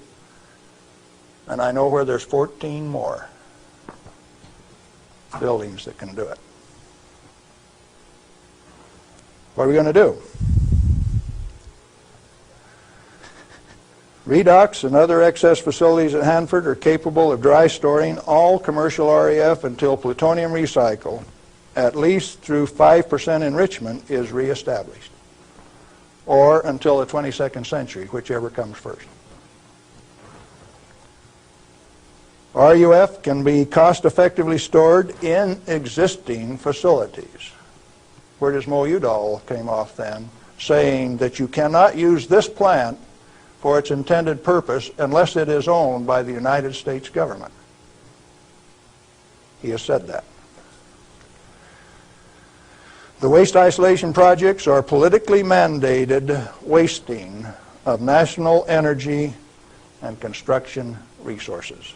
and I know where there's 14 more buildings that can do it. What are we going to do? Redox and other excess facilities at Hanford are capable of dry storing all commercial REF until plutonium recycle, at least through 5% enrichment, is reestablished, or until the 22nd century, whichever comes first. RUF can be cost-effectively stored in existing facilities. Where does Mo Udall came off then, saying that you cannot use this plant for its intended purpose unless it is owned by the United States government. He has said that. The waste isolation projects are politically mandated wasting of national energy and construction resources.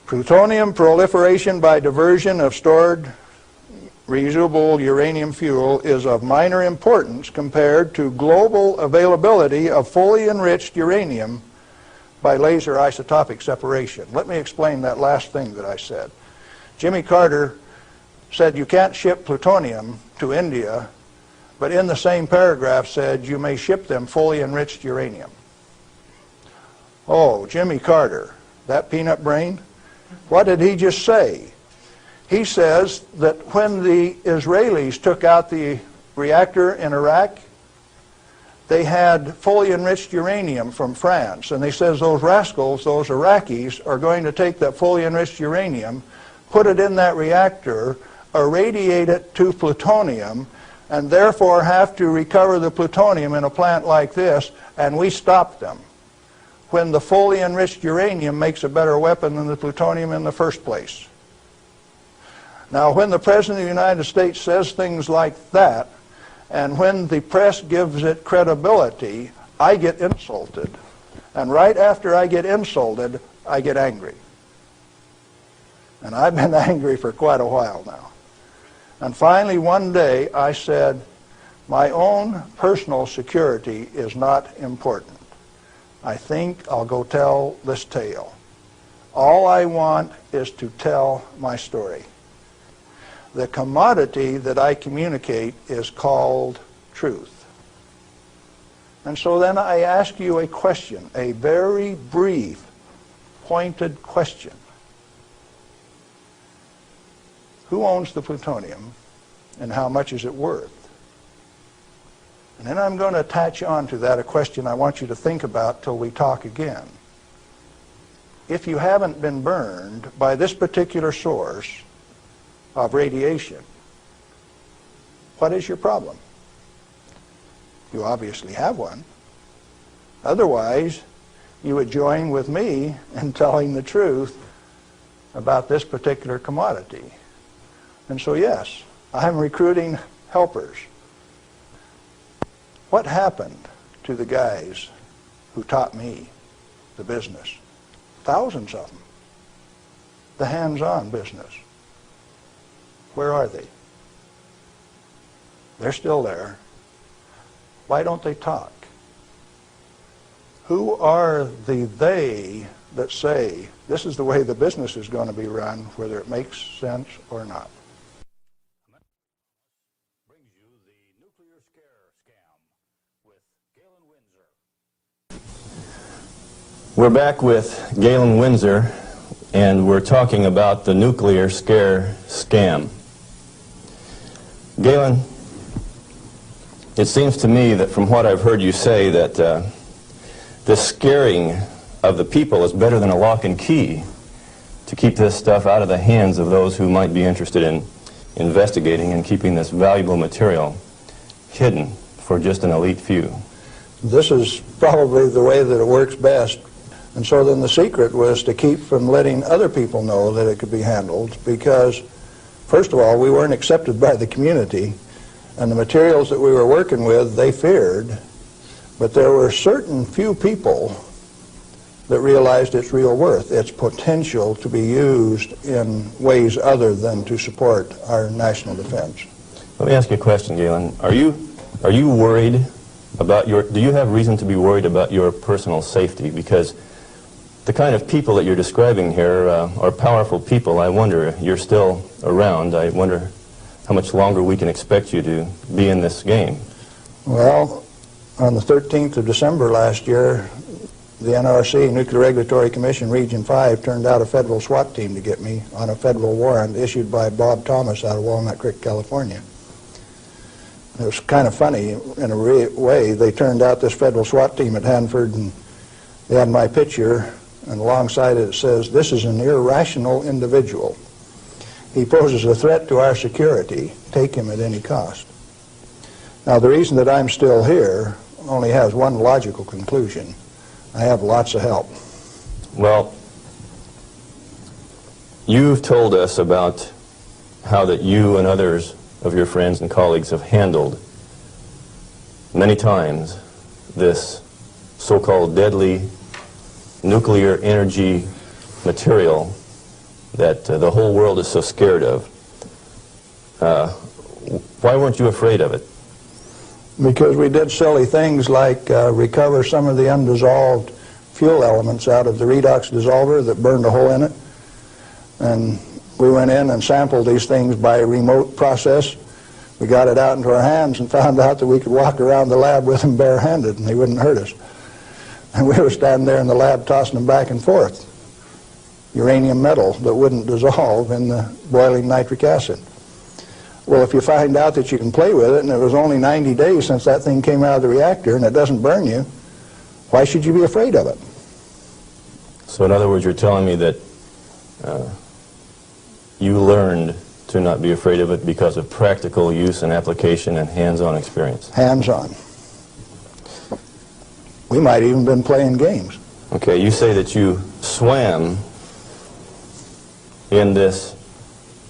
Plutonium proliferation by diversion of stored reusable uranium fuel is of minor importance compared to global availability of fully enriched uranium by laser isotopic separation. Let me explain that last thing that I said. Jimmy Carter said you can't ship plutonium to India, but in the same paragraph said you may ship them fully enriched uranium. Oh, Jimmy Carter, that peanut brain, what did he just say? He says that when the Israelis took out the reactor in Iraq, they had fully enriched uranium from France. And he says those rascals, those Iraqis, are going to take that fully enriched uranium, put it in that reactor, irradiate it to plutonium, and therefore have to recover the plutonium in a plant like this, and we stop them when the fully enriched uranium makes a better weapon than the plutonium in the first place. Now, when the President of the United States says things like that, and when the press gives it credibility, I get insulted. And right after I get insulted, I get angry. And I've been angry for quite a while now. And finally, one day, I said, my own personal security is not important. I think I'll go tell this tale. All I want is to tell my story. The commodity that I communicate is called truth. And so then I ask you a question, a very brief, pointed question. Who owns the plutonium, and how much is it worth? And then I'm going to attach on to that a question I want you to think about till we talk again. if you haven't been burned by this particular source of radiation, what is your problem? You obviously have one. Otherwise, you would join with me in telling the truth about this particular commodity. And so, yes, I'm recruiting helpers. What happened to the guys who taught me the business? Thousands of them. The hands-on business. Where are they? They're still there. Why don't they talk? Who are the they that say this is the way the business is going to be run, whether it makes sense or not? Brings you the nuclear scare scam with Galen Windsor. We're back with Galen Windsor, and we're talking about the nuclear scare scam. Galen, it seems to me that from what I've heard you say that the scaring of the people is better than a lock and key to keep this stuff out of the hands of those who might be interested in investigating and keeping this valuable material hidden for just an elite few. This is probably the way that it works best. And so then the secret was to keep from letting other people know that it could be handled, because first of all, we weren't accepted by the community, and the materials that we were working with, they feared. But there were certain few people that realized its real worth, its potential to be used in ways other than to support our national defense. Let me ask you a question, Galen. Are you worried about do you have reason to be worried about your personal safety? Because the kind of people that you're describing here are powerful people. I wonder, you're still around, I wonder how much longer we can expect you to be in this game. Well, on the 13th of December last year, the NRC, Nuclear Regulatory Commission, Region 5, turned out a federal SWAT team to get me on a federal warrant issued by Bob Thomas out of Walnut Creek, California. It was kind of funny in a way. They turned out this federal SWAT team at Hanford, and they had my picture, and alongside it says, "This is an irrational individual. He poses a threat to our security. Take him at any cost." Now, the reason that I'm still here only has one logical conclusion. I have lots of help. Well, you've told us about how that you and others of your friends and colleagues have handled many times this so-called deadly nuclear energy material that the whole world is so scared of. Why weren't you afraid of it? Because we did silly things like recover some of the undissolved fuel elements out of the redox dissolver that burned a hole in it. And we went in and sampled these things by a remote process. We got it out into our hands and found out that we could walk around the lab with them barehanded and they wouldn't hurt us. And we were standing there in the lab tossing them back and forth. Uranium metal that wouldn't dissolve in the boiling nitric acid. Well, if you find out that you can play with it, and it was only 90 days since that thing came out of the reactor, and it doesn't burn you, why should you be afraid of it? So in other words, you're telling me that you learned to not be afraid of it because of practical use and application and hands-on experience. Hands-on. We might even been playing games. Okay, you say that you swam in this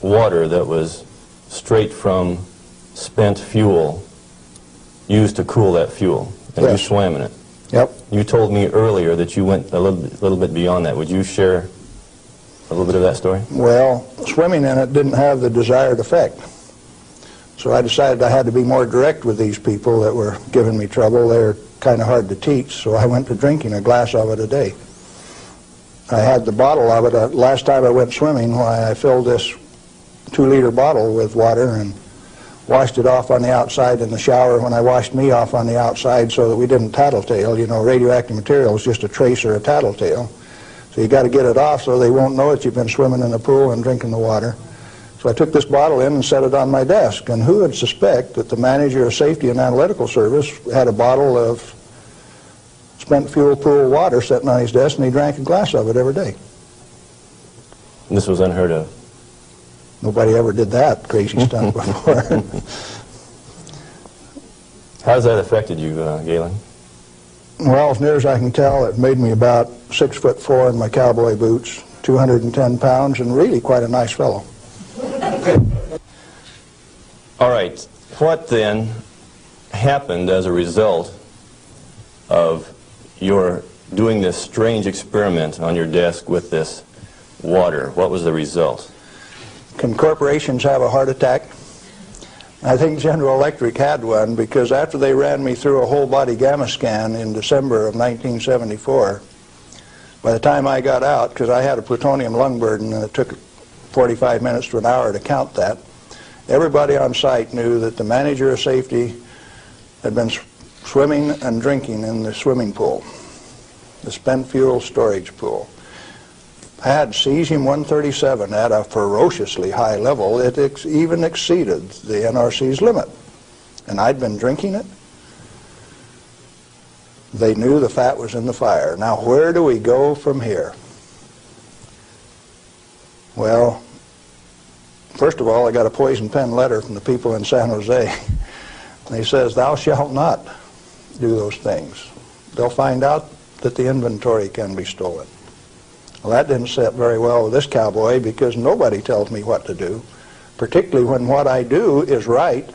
water that was straight from spent fuel used to cool that fuel, and Yes. you swam in it. Yep. You told me earlier that you went a little bit beyond that. Would you share a little bit of that story? Well, swimming in it didn't have the desired effect. So I decided I had to be more direct with these people that were giving me trouble. They're kind of hard to teach, so I went to drinking a glass of it a day. I had the bottle of it. Last time I went swimming, I filled this 2-liter bottle with water and washed it off on the outside in the shower when I washed me off on the outside so that we didn't tattletale. You know, radioactive material is just a trace or a tattletale. So you got to get it off so they won't know that you've been swimming in the pool and drinking the water. So I took this bottle in and set it on my desk. And who would suspect that the manager of Safety and Analytical Service had a bottle of spent fuel pool water sitting on his desk, and he drank a glass of it every day. This was unheard of. Nobody ever did that crazy stuff before. How's that affected you, Galen? Well, as near as I can tell, it made me about 6'4" in my cowboy boots, 210 pounds, and really quite a nice fellow. All right. What then happened as a result of your doing this strange experiment on your desk with this water? What was the result? Can corporations have a heart attack? I think General Electric had one, because after they ran me through a whole body gamma scan in December of 1974, by the time I got out, because I had a plutonium lung burden and it took 45 minutes to an hour to count that, everybody on site knew that the manager of safety had been swimming and drinking in the swimming pool, the spent fuel storage pool. Had cesium-137 at a ferociously high level. It even exceeded the NRC's limit. And I'd been drinking it. They knew the fat was in the fire. Now, where do we go from here? Well, first of all, I got a poison pen letter from the people in San Jose. They says, "Thou shalt not do those things. They'll find out that the inventory can be stolen." Well, that didn't sit very well with this cowboy, because nobody tells me what to do, particularly when what I do is right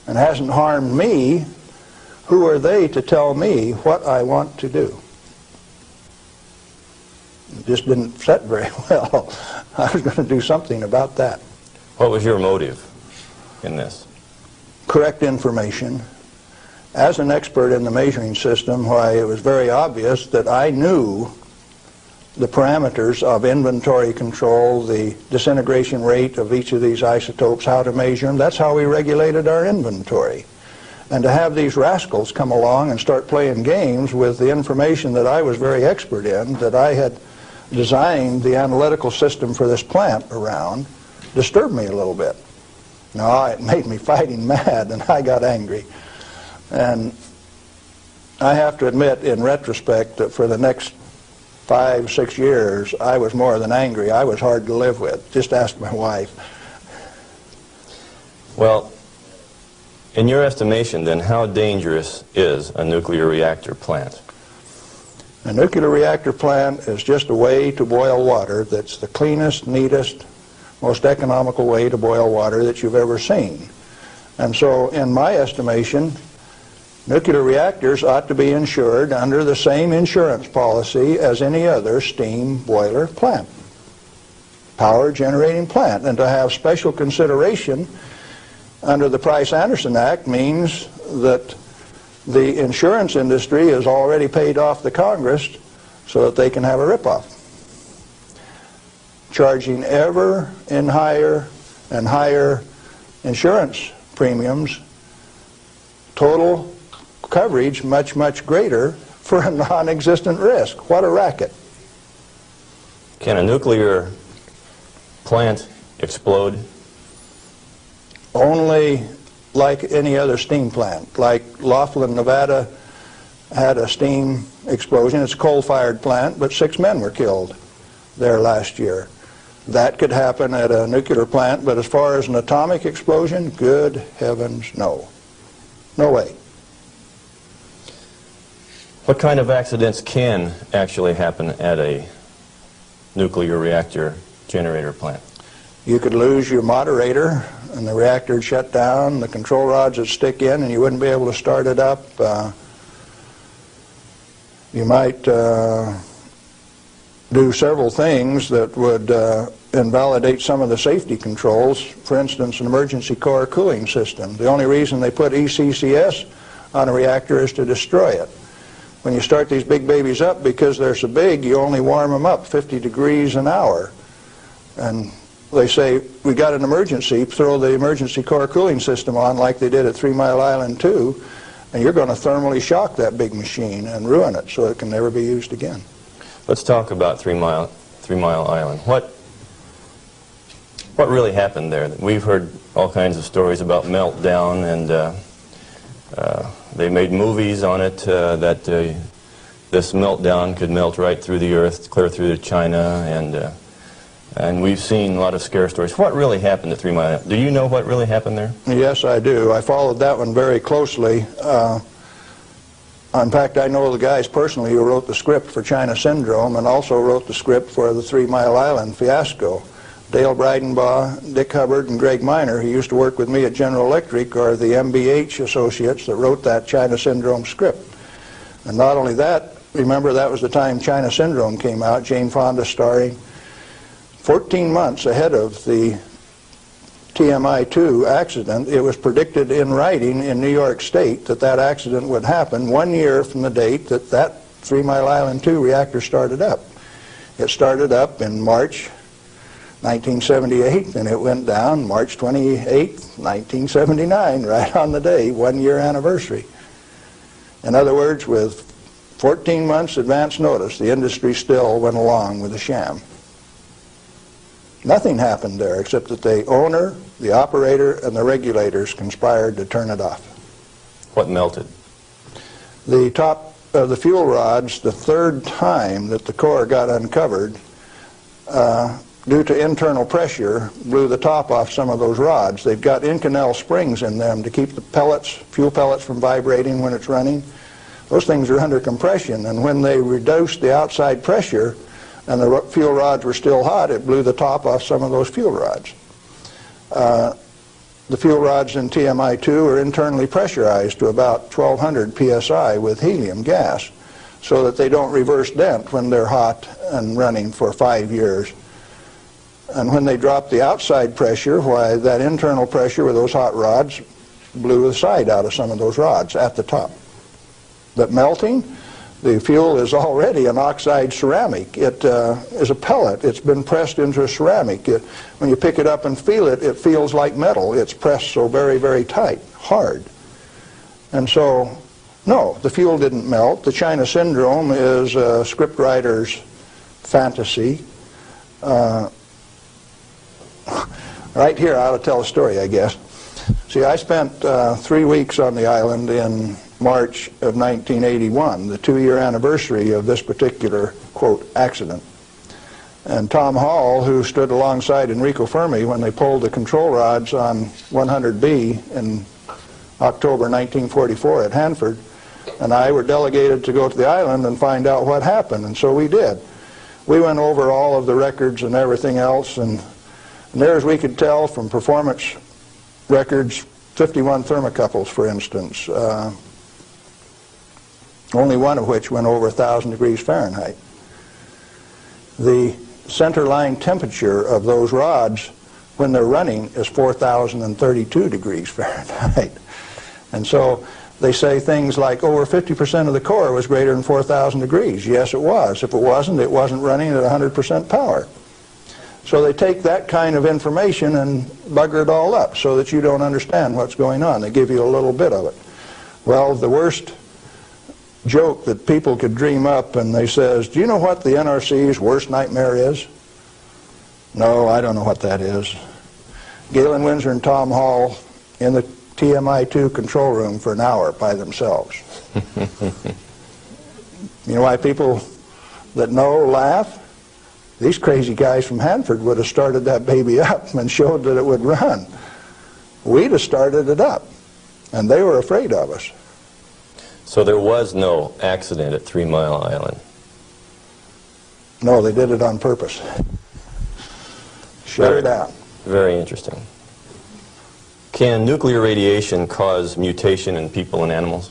and hasn't harmed me. Who are they to tell me what I want to do? It just didn't sit very well. I was going to do something about that. What was your motive in this? Correct information. As an expert in the measuring system, why, it was very obvious that I knew the parameters of inventory control, the disintegration rate of each of these isotopes, how to measure them. That's how we regulated our inventory. And to have these rascals come along and start playing games with the information that I was very expert in, that I had designed the analytical system for this plant around, disturbed me a little bit. No, it made me fighting mad, and I got angry. And I have to admit, in retrospect, that for the next 5, 6 years, I was more than angry. I was hard to live with. Just ask my wife. Well, in your estimation, then, how dangerous is a nuclear reactor plant? A nuclear reactor plant is just a way to boil water that's the cleanest, neatest, most economical way to boil water that you've ever seen. And so, in my estimation, nuclear reactors ought to be insured under the same insurance policy as any other steam boiler plant, power generating plant. And to have special consideration under the Price-Anderson Act means that the insurance industry has already paid off the Congress so that they can have a ripoff, charging ever in higher and higher insurance premiums, total coverage much, much greater for a non-existent risk. What a racket. Can a nuclear plant explode? Only like any other steam plant. Like Laughlin, Nevada had a steam explosion. It's a coal-fired plant, but 6 men were killed there last year. That could happen at a nuclear plant, but as far as an atomic explosion, good heavens, no. No way. What kind of accidents can actually happen at a nuclear reactor generator plant? You could lose your moderator and the reactor would shut down, the control rods would stick in and you wouldn't be able to start it up. You might do several things that would invalidate some of the safety controls. For instance, an emergency core cooling system. The only reason they put ECCS on a reactor is to destroy it. When you start these big babies up, because they're so big, you only warm them up 50 degrees an hour. And they say, we got an emergency, throw the emergency core cooling system on like they did at 3 Mile Island 2, and you're going to thermally shock that big machine and ruin it so it can never be used again. Let's talk about 3 Mile Island. What really happened there? We've heard all kinds of stories about meltdown, and they made movies on it that this meltdown could melt right through the earth, clear through to China, and we've seen a lot of scare stories. What really happened at 3 Mile Island? Do you know what really happened there? Yes, I do. I followed that one very closely. In fact, I know the guys personally who wrote the script for China Syndrome and also wrote the script for the 3 Mile Island fiasco. Dale Breidenbaugh, Dick Hubbard, and Greg Miner, who used to work with me at General Electric, are the MBH associates that wrote that China Syndrome script. And not only that, remember that was the time China Syndrome came out, Jane Fonda starring. 14 months ahead of the TMI-2 accident, it was predicted in writing in New York State that that accident would happen 1 year from the date that that 3 Mile Island 2 reactor started up. It started up in March 1978, and it went down March 28, 1979, right on the day, 1 year anniversary. In other words, with 14 months advance notice, the industry still went along with the sham. Nothing happened there except that the owner, the operator, and the regulators conspired to turn it off. What melted? The top of the fuel rods, the third time that the core got uncovered, due to internal pressure, blew the top off some of those rods. They've got Inconel springs in them to keep the pellets, fuel pellets, from vibrating when it's running. Those things are under compression, and when they reduced the outside pressure and the fuel rods were still hot, it blew the top off some of those fuel rods. The fuel rods in TMI-2 are internally pressurized to about 1200 psi with helium gas so that they don't reverse dent when they're hot and running for 5 years. And when they drop the outside pressure, why, that internal pressure with those hot rods blew the side out of some of those rods at the top. But melting, the fuel is already an oxide ceramic. It is a pellet. It's been pressed into a ceramic. When you pick it up and feel it, it feels like metal. It's pressed so very, very tight, hard. And so, no, the fuel didn't melt. The China Syndrome is a scriptwriter's fantasy. Right here, I ought to tell a story, I guess. See, I spent 3 weeks on the island in March of 1981, the 2-year anniversary of this particular, quote, accident. And Tom Hall, who stood alongside Enrico Fermi when they pulled the control rods on 100B in October 1944 at Hanford, and I were delegated to go to the island and find out what happened, and so we did. We went over all of the records and everything else, and there, as we could tell from performance records, 51 thermocouples, for instance, only one of which went over 1,000 degrees Fahrenheit. The center line temperature of those rods when they're running is 4,032 degrees Fahrenheit. And so they say things like over 50% of the core was greater than 4,000 degrees. Yes, it was. If it wasn't running at 100% power. So they take that kind of information and bugger it all up so that you don't understand what's going on. They give you a little bit of it. Well, the worst joke that people could dream up, and they says, do you know what the NRC's worst nightmare is? No, I don't know what that is. Galen Windsor and Tom Hall in the TMI-2 control room for an hour by themselves. You know why people that know laugh? These crazy guys from Hanford would have started that baby up and showed that it would run. We'd have started it up, and they were afraid of us. So there was no accident at 3 Mile Island? No, they did it on purpose. Shut her down. Very interesting. Can nuclear radiation cause mutation in people and animals?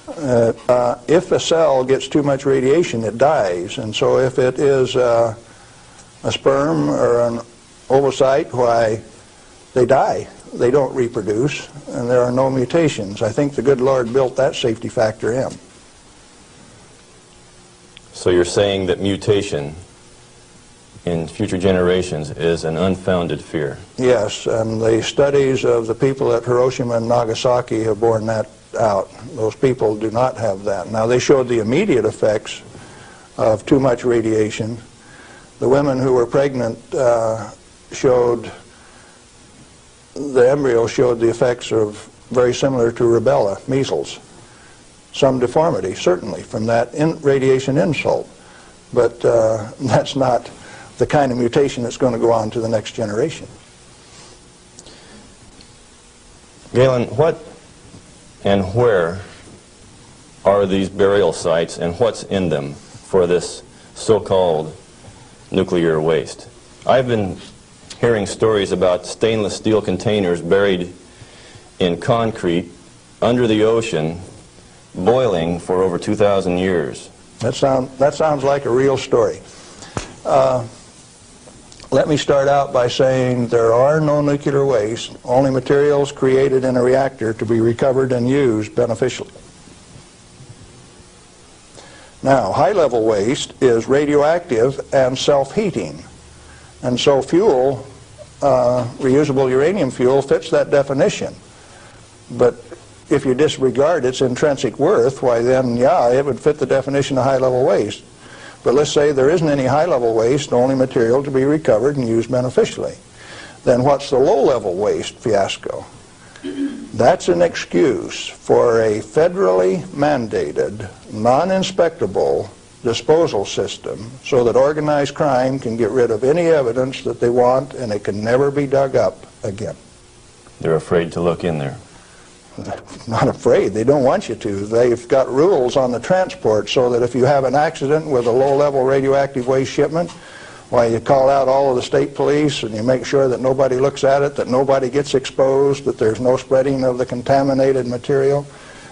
If a cell gets too much radiation, it dies. And so if it is a sperm or an ovocyte, why, they die. They don't reproduce, and there are no mutations. I think the good Lord built that safety factor in. So you're saying that mutation in future generations is an unfounded fear? Yes, and the studies of the people at Hiroshima and Nagasaki have borne that out. Those people do not have that. Now, they showed the immediate effects of too much radiation. The women who were pregnant showed, the embryo showed the effects of very similar to rubella, measles. some deformity, certainly, from that radiation insult. But that's not the kind of mutation that's going to go on to the next generation. Galen, what and where are these burial sites and what's in them for this so-called nuclear waste? I've been hearing stories about stainless steel containers buried in concrete under the ocean, boiling for over 2,000 years. That sounds like a real story. Let me start out by saying there are no nuclear waste, only materials created in a reactor to be recovered and used beneficially. Now, high-level waste is radioactive and self-heating, and so fuel, reusable uranium fuel, fits that definition. But if you disregard its intrinsic worth, why then, yeah, it would fit the definition of high-level waste. But let's say there isn't any high-level waste, only material to be recovered and used beneficially. Then what's the low-level waste fiasco? That's an excuse for a federally mandated, non-inspectable disposal system so that organized crime can get rid of any evidence that they want and it can never be dug up again. They're afraid to look in there. Not afraid. They don't want you to. They've got rules on the transport so that if you have an accident with a low-level radioactive waste shipment, why, you call out all of the state police and you make sure that nobody looks at it, that nobody gets exposed, that there's no spreading of the contaminated material.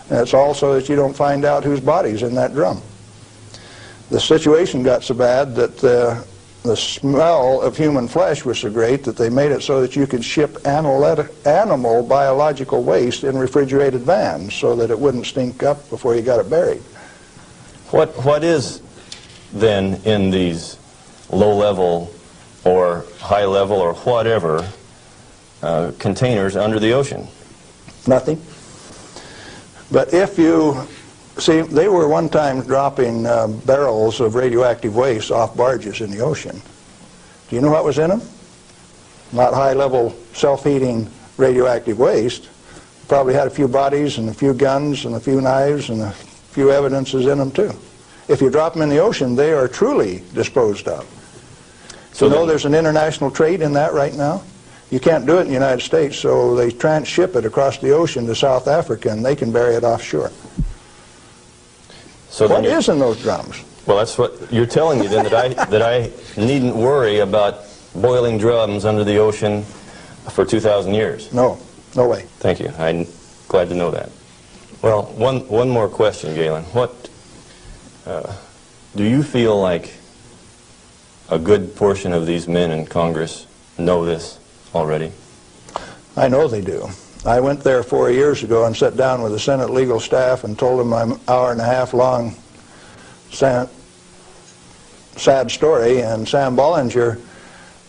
And it's also that you don't find out whose body's in that drum. The situation got so bad that the smell of human flesh was so great that they made it so that you could ship animal biological waste in refrigerated vans so that it wouldn't stink up before you got it buried. What is then in these low-level or high-level or whatever containers under the ocean? Nothing. But if you see, they were one time dropping barrels of radioactive waste off barges in the ocean. Do you know what was in them? Not high-level self-heating radioactive waste. Probably had a few bodies and a few guns and a few knives and a few evidences in them too. If you drop them in the ocean, they are truly disposed of. So you know there's an international trade in that right now? You can't do it in the United States, so they transship it across the ocean to South Africa and they can bury it offshore. So what is in those drums? Well, that's what you're telling me then, that I needn't worry about boiling drums under the ocean for 2,000 years. No, no way. Thank you. I'm glad to know that. Well, one more question, Galen. What do you feel like a good portion of these men in Congress know this already? I know they do. I went there 4 years ago and sat down with the Senate legal staff and told them my hour-and-a-half-long sad story, and Sam Bollinger,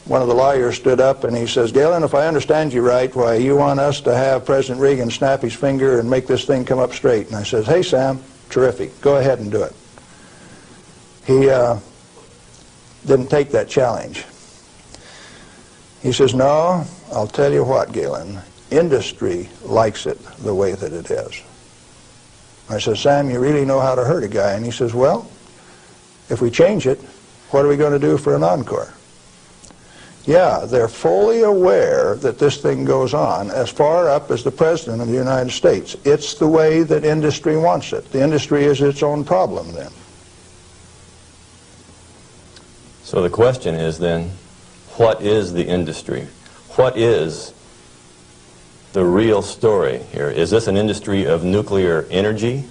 one of the lawyers, stood up and he says, "Galen, if I understand you right, why, you want us to have President Reagan snap his finger and make this thing come up straight." And I says, "Hey, Sam, terrific. Go ahead and do it." He didn't take that challenge. He says, "No, I'll tell you what, Galen. Industry likes it the way that it is." I said, "Sam, you really know how to hurt a guy." And he says, "Well, if we change it, what are we going to do for an encore?" Yeah, they're fully aware that this thing goes on as far up as the President of the United States. It's the way that industry wants it. The industry is its own problem then. So the question is then, what is the industry? What is the real story here? Is this an industry of nuclear energy?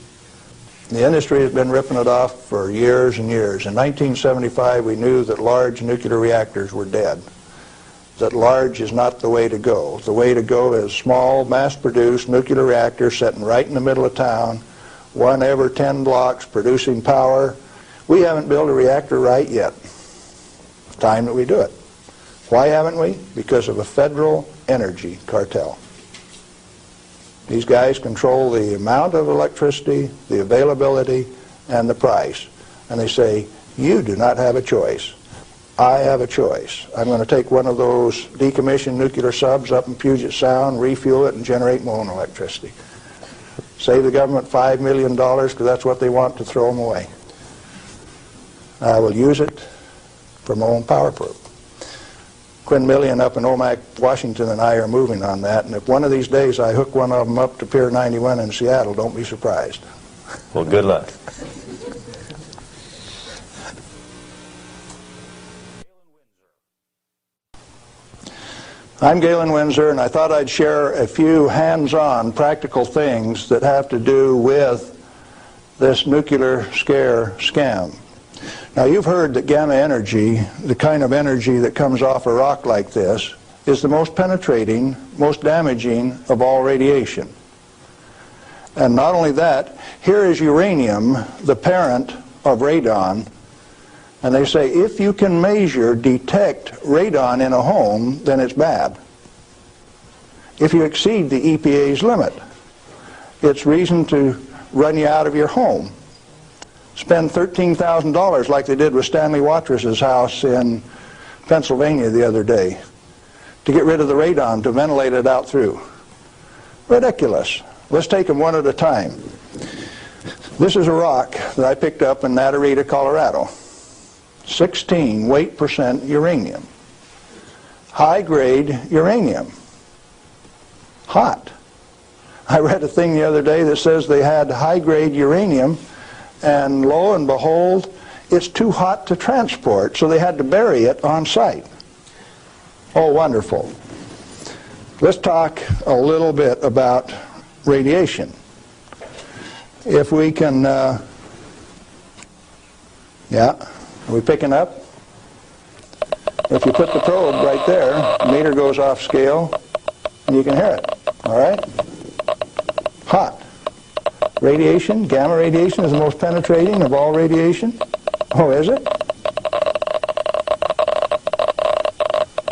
The industry has been ripping it off for years and years. In 1975, we knew that large nuclear reactors were dead, that large is not the way to go. The way to go is small, mass-produced nuclear reactors sitting right in the middle of town, one every 10 blocks, producing power. We haven't built a reactor right yet. It's time that we do it. Why haven't we? Because of a federal energy cartel. These guys control the amount of electricity, the availability, and the price. And they say, you do not have a choice. I have a choice. I'm going to take one of those decommissioned nuclear subs up in Puget Sound, refuel it, and generate my own electricity. Save the government $5 million because that's what they want to throw them away. I will use it for my own power probe. Quinn Millian up in Omak, Washington, and I are moving on that, and if one of these days I hook one of them up to Pier 91 in Seattle, don't be surprised. Well, good luck. I'm Galen Windsor, and I thought I'd share a few hands-on practical things that have to do with this nuclear scare scam. Now, you've heard that gamma energy, the kind of energy that comes off a rock like this, is the most penetrating, most damaging of all radiation. And not only that, here is uranium, the parent of radon, and they say if you can detect radon in a home, then it's bad. If you exceed the EPA's limit, it's reason to run you out of your home. Spend $13,000 like they did with Stanley Watrous' house in Pennsylvania the other day to get rid of the radon, to ventilate it out through. Ridiculous. Let's take them one at a time. This is a rock that I picked up in Natarita, Colorado. 16 weight % uranium. High-grade uranium. Hot. I read a thing the other day that says they had high-grade uranium, and lo and behold, it's too hot to transport, so they had to bury it on site. Oh, wonderful. Let's talk a little bit about radiation. If we can, yeah. Are we picking up? If you put the probe right there, the meter goes off scale, and you can hear it. All right? Hot. Radiation, gamma radiation, is the most penetrating of all radiation. Oh, is it?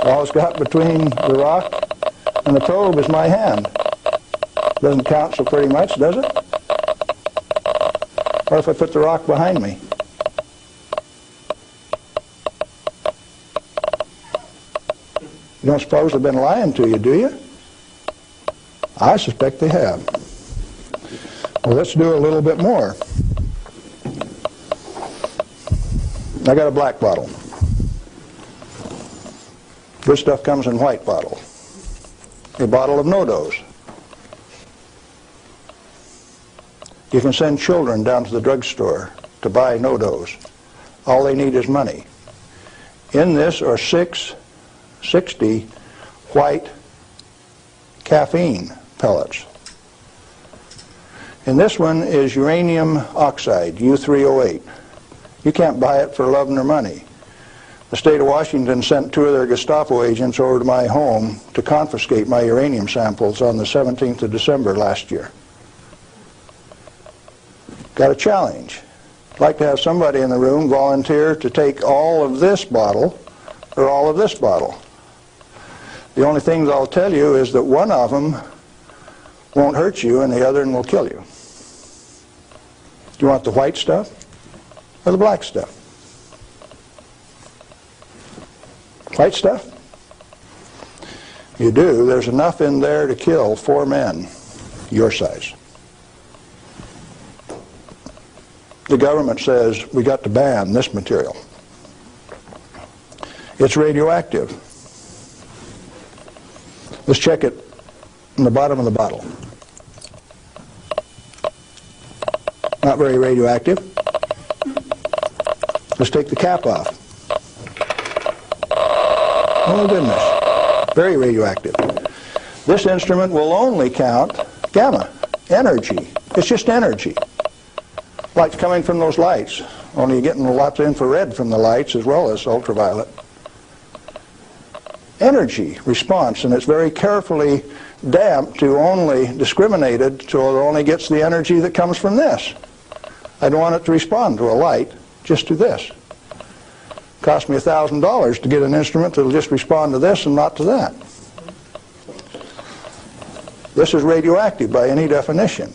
All it's got between the rock and the probe is my hand. Doesn't count so pretty much, does it? Or if I put the rock behind me? You don't suppose they've been lying to you, do you? I suspect they have. Well, let's do a little bit more. I got a black bottle. This stuff comes in white bottle. A bottle of NoDoz. You can send children down to the drugstore to buy NoDoz. All they need is money. In this are 60 white caffeine pellets. And this one is uranium oxide, U3O8. You can't buy it for love nor money. The state of Washington sent 2 of their Gestapo agents over to my home to confiscate my uranium samples on the 17th of December last year. Got a challenge. I'd like to have somebody in the room volunteer to take all of this bottle or all of this bottle. The only things I'll tell you is that one of them won't hurt you and the other one will kill you. Do you want the white stuff or the black stuff? White stuff? You do. There's enough in there to kill 4 men your size. The government says we got to ban this material. It's radioactive. Let's check it in the bottom of the bottle. Not very radioactive. Let's take the cap off. Oh goodness, very radioactive. This instrument will only count gamma, energy. It's just energy. Light's coming from those lights, only you're getting lots of infrared from the lights as well as ultraviolet. Energy response, and it's very carefully damped to only discriminated so it only gets the energy that comes from this. I don't want it to respond to a light, just to this. Cost me $1,000 to get an instrument that will just respond to this and not to that. This is radioactive by any definition.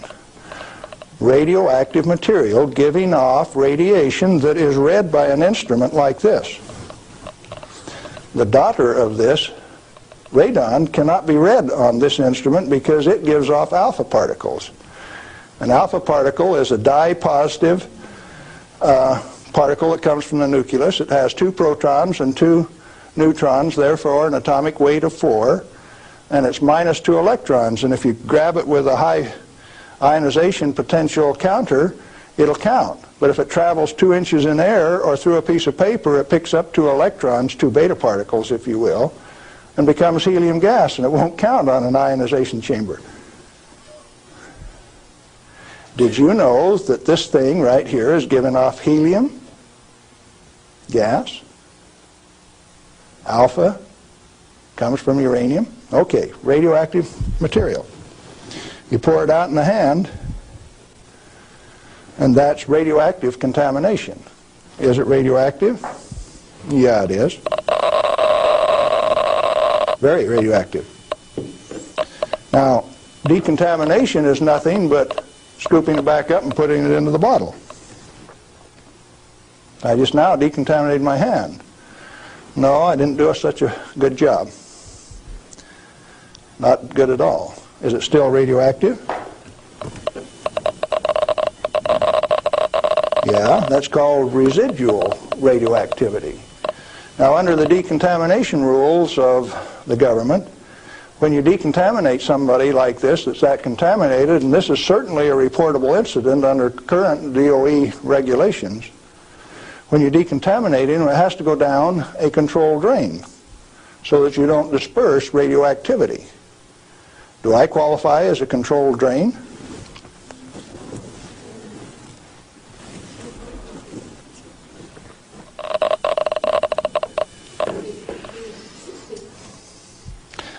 Radioactive material giving off radiation that is read by an instrument like this. The daughter of this, radon, cannot be read on this instrument because it gives off alpha particles. An alpha particle is a dye-positive particle that comes from the nucleus. It has 2 protons and 2 neutrons, therefore an atomic weight of 4, and it's minus 2 electrons. And if you grab it with a high ionization potential counter, it'll count. But if it travels 2 inches in air or through a piece of paper, it picks up 2 electrons, 2 beta particles, if you will, and becomes helium gas, and it won't count on an ionization chamber. Did you know that this thing right here is giving off helium gas? Alpha comes from uranium. Okay, radioactive material. You pour it out in the hand, and that's radioactive contamination. Is it radioactive? Yeah, it is. Very radioactive. Now, decontamination is nothing but scooping it back up and putting it into the bottle. I just now decontaminated my hand. No, I didn't do such a good job. Not good at all. Is it still radioactive? Yeah, that's called residual radioactivity. Now, under the decontamination rules of the government, when you decontaminate somebody like this that's that contaminated, and this is certainly a reportable incident under current DOE regulations, when you decontaminate him, it has to go down a controlled drain so that you don't disperse radioactivity. Do I qualify as a controlled drain?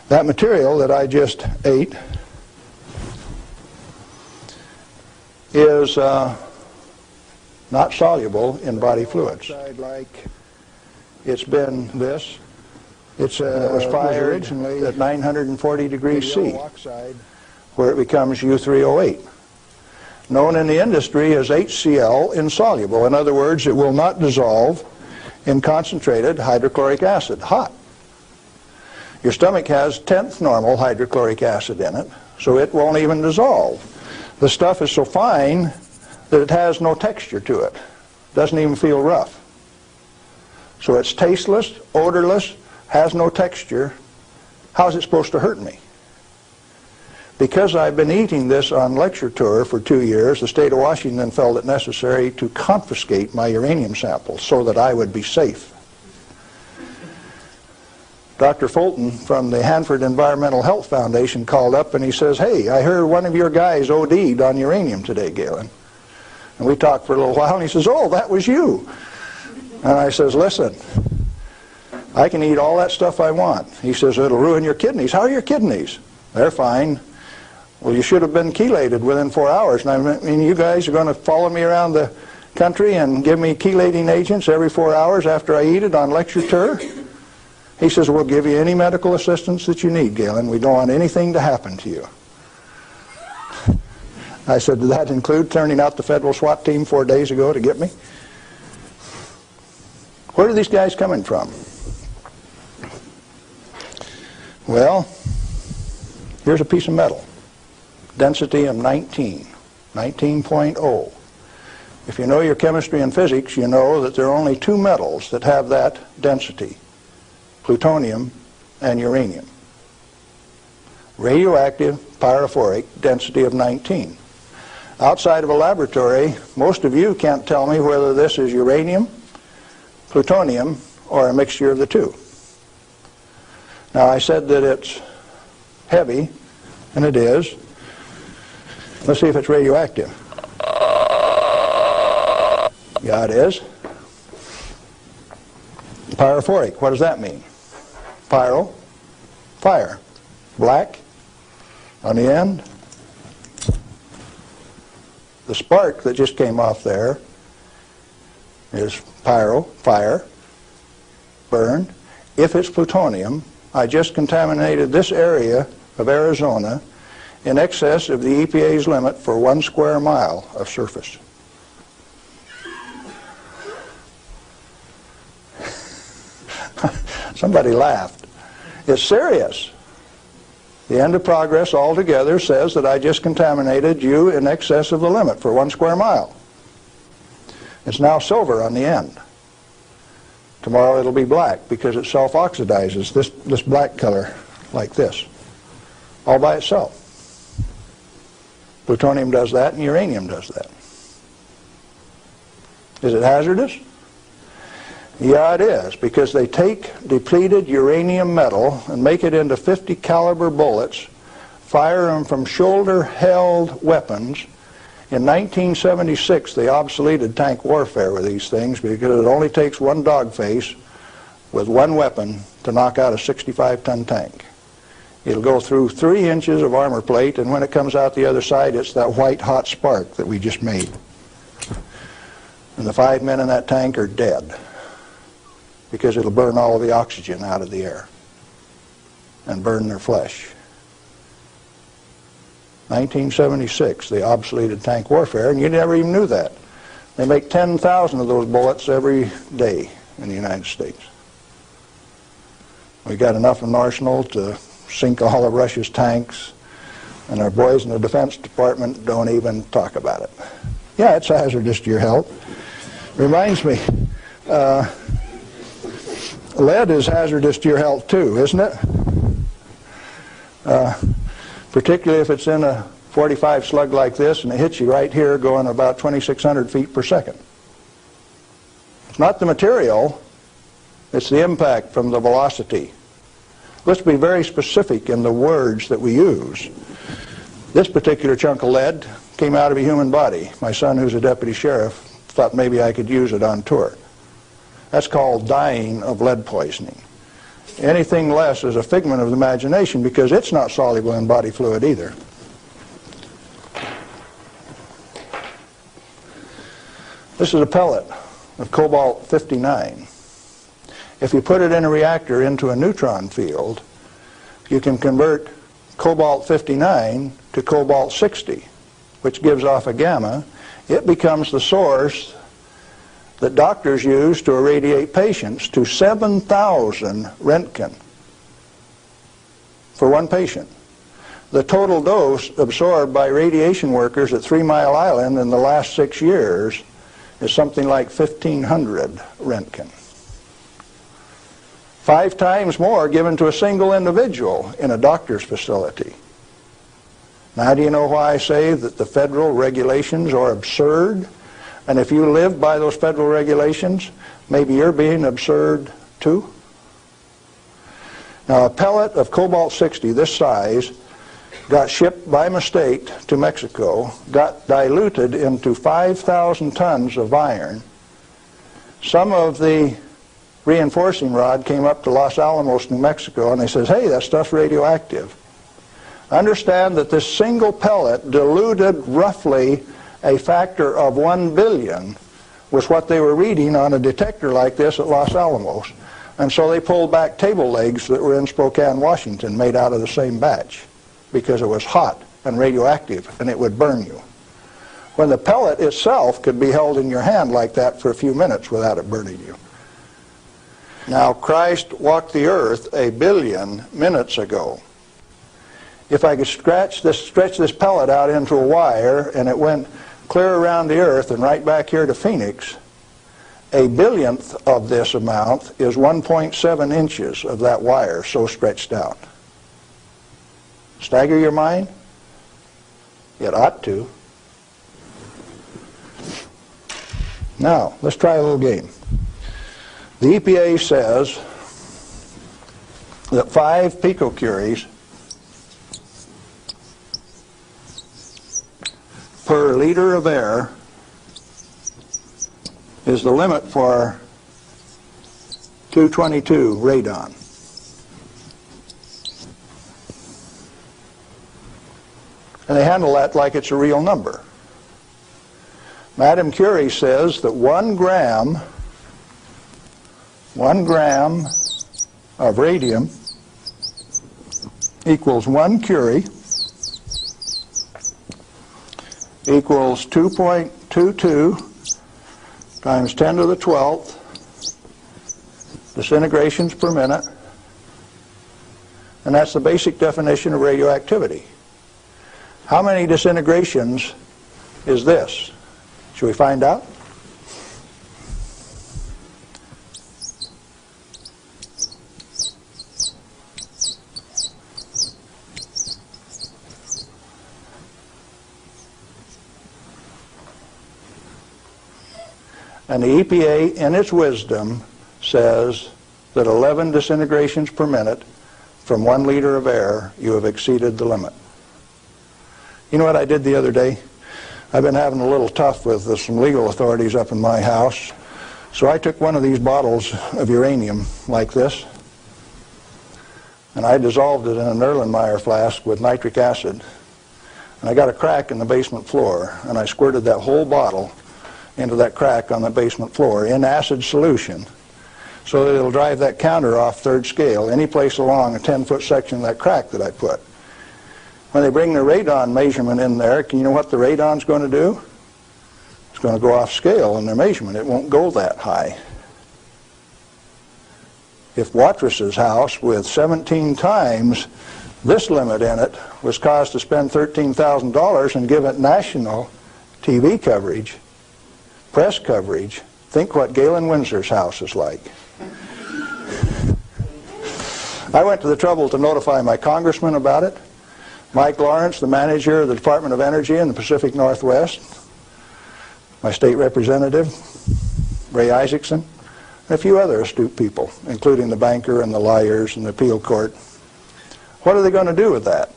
That material that I just ate is not soluble in body fluids. Like it's been this. It was fired at 940 degrees C, where it becomes U3O8. Known in the industry as HCl insoluble. In other words, it will not dissolve in concentrated hydrochloric acid, hot. Your stomach has 10th normal hydrochloric acid in it, so it won't even dissolve. The stuff is so fine that it has no texture to it. Doesn't even feel rough. So it's tasteless, odorless, has no texture. How's it supposed to hurt me? Because I've been eating this on lecture tour for 2 years, the state of Washington felt it necessary to confiscate my uranium samples so that I would be safe. Dr. Fulton from the Hanford Environmental Health Foundation called up and he says, "Hey, I heard one of your guys OD'd on uranium today, Galen." And we talked for a little while and he says, "Oh, that was you." And I says, "Listen, I can eat all that stuff I want." He says, "It'll ruin your kidneys." "How are your kidneys?" "They're fine." "Well, you should have been chelated within 4 hours. And I mean, you guys are going to follow me around the country and give me chelating agents every 4 hours after I eat it on lecture tour?" He says, "We'll give you any medical assistance that you need, Galen. We don't want anything to happen to you." I said, "Did that include turning out the federal SWAT team 4 days ago to get me?" Where are these guys coming from? Well, here's a piece of metal. Density of 19.0. If you know your chemistry and physics, you know that there are only 2 metals that have that density: plutonium and uranium. Radioactive, pyrophoric, density of 19. Outside of a laboratory, most of you can't tell me whether this is uranium, plutonium, or a mixture of the two. Now, I said that it's heavy, and it is. Let's see if it's radioactive. Yeah, it is. Pyrophoric, what does that mean? Pyro, fire. Black on the end. The spark that just came off there is pyro, fire, burn. If it's plutonium, I just contaminated this area of Arizona in excess of the EPA's limit for 1 square mile of surface. Somebody laughed. It's serious. The end of progress altogether says that I just contaminated you in excess of the limit for 1 square mile. It's now silver on the end. Tomorrow it'll be black because it self-oxidizes, this black color like this, all by itself. Plutonium does that and uranium does that. Is it hazardous? Yeah, it is, because they take depleted uranium metal and make it into 50 caliber bullets, fire them from shoulder-held weapons. In 1976, they obsoleted tank warfare with these things because it only takes one dog face with one weapon to knock out a 65-ton tank. It'll go through 3 inches of armor plate, and when it comes out the other side, it's that white hot spark that we just made. And the 5 men in that tank are dead because it'll burn all of the oxygen out of the air and burn their flesh. 1976, they obsoleted tank warfare, and you never even knew that. They make 10,000 of those bullets every day in the United States. We got enough in arsenal to sink all of Russia's tanks, and our boys in the Defense Department don't even talk about it. Yeah, it's hazardous to your health. Reminds me, lead is hazardous to your health too, isn't it? Particularly if it's in a 45 slug like this and it hits you right here going about 2,600 feet per second. It's not the material, it's the impact from the velocity. Let's be very specific in the words that we use. This particular chunk of lead came out of a human body. My son, who's a deputy sheriff, thought maybe I could use it on tour. That's called dying of lead poisoning. Anything less is a figment of the imagination because it's not soluble in body fluid either. This is a pellet of cobalt-59. If you put it in a reactor into a neutron field, you can convert cobalt-59 to cobalt-60, which gives off a gamma. It becomes the source that doctors use to irradiate patients to 7,000 Roentgen for one patient. The total dose absorbed by radiation workers at 3 Mile Island in the last 6 years is something like 1,500 Roentgen. 5 times more given to a single individual in a doctor's facility. Now, do you know why I say that the federal regulations are absurd? And if you live by those federal regulations, maybe you're being absurd too? Now, a pellet of cobalt-60 this size got shipped by mistake to Mexico, got diluted into 5,000 tons of iron. Some of the reinforcing rod came up to Los Alamos, New Mexico, and they says, hey, that stuff's radioactive. Understand that this single pellet diluted roughly a factor of 1 billion was what they were reading on a detector like this at Los Alamos. And so they pulled back table legs that were in Spokane, Washington, made out of the same batch because it was hot and radioactive and it would burn you. When the pellet itself could be held in your hand like that for a few minutes without it burning you. Now, Christ walked the earth 1 billion minutes ago. If I could stretch this pellet out into a wire and it went clear around the earth and right back here to Phoenix, 1 billionth of this amount is 1.7 inches of that wire so stretched out. Stagger your mind? It ought to. Now, let's try a little game. The EPA says that 5 picocuries per liter of air is the limit for 222 radon. And they handle that like it's a real number. Madame Curie says that 1 gram of radium equals 1 curie equals 2.22 times 10 to the 12th disintegrations per minute, And that's the basic definition of radioactivity. How many disintegrations is this? Should we find out? And the EPA, in its wisdom, says that 11 disintegrations per minute from 1 liter of air, you have exceeded the limit. You know what I did the other day? I've been having a little tough with some legal authorities up in my house. So I took one of these bottles of uranium like this, and I dissolved it in an Erlenmeyer flask with nitric acid. And I got a crack in the basement floor, and I squirted that whole bottle into that crack on the basement floor in acid solution, so that it'll drive that counter off third scale any place along a 10-foot section of that crack that I put. When they bring the radon measurement in there, you know what the radon's going to do? It's going to go off scale in their measurement. It won't go that high. If Watrous' house with 17 times this limit in it was caused to spend $13,000 and give it national TV coverage, press coverage, think what Galen Windsor's house is like. I went to the trouble to notify my congressman about it, Mike Lawrence, the manager of the Department of Energy in the Pacific Northwest, my state representative, Ray Isaacson, and a few other astute people, including the banker and the lawyers and the appeal court. What are they going to do with that?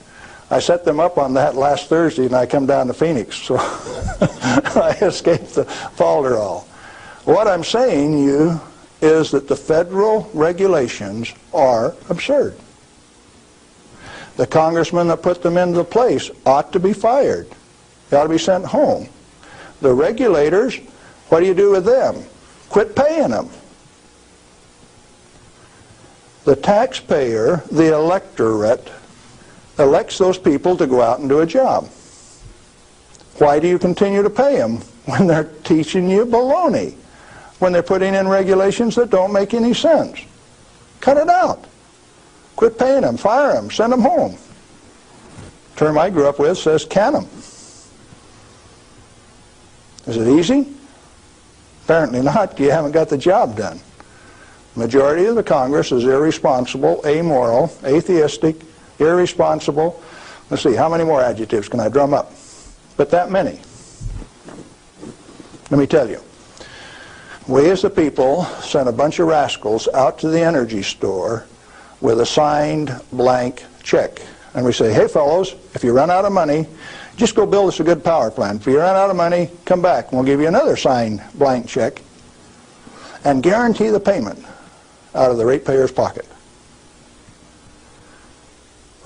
I set them up on that last Thursday, and I come down to Phoenix, so I escaped the falderall. What I'm saying to you is that the federal regulations are absurd. The congressman that put them into place ought to be fired. They ought to be sent home. The regulators, what do you do with them? Quit paying them. The taxpayer, the electorate, elects those people to go out and do a job. Why do you continue to pay them when they're teaching you baloney? When they're putting in regulations that don't make any sense? Cut it out. Quit paying them, fire them, send them home. The term I grew up with says can them. Is it easy? Apparently not. You haven't got the job done. The majority of the Congress is irresponsible, amoral, atheistic, irresponsible. Let's see, how many more adjectives can I drum up? But that many. Let me tell you. We as the people sent a bunch of rascals out to the energy store with a signed blank check. And we say, hey fellows, if you run out of money, just go build us a good power plant. If you run out of money, come back and we'll give you another signed blank check and guarantee the payment out of the ratepayer's pocket.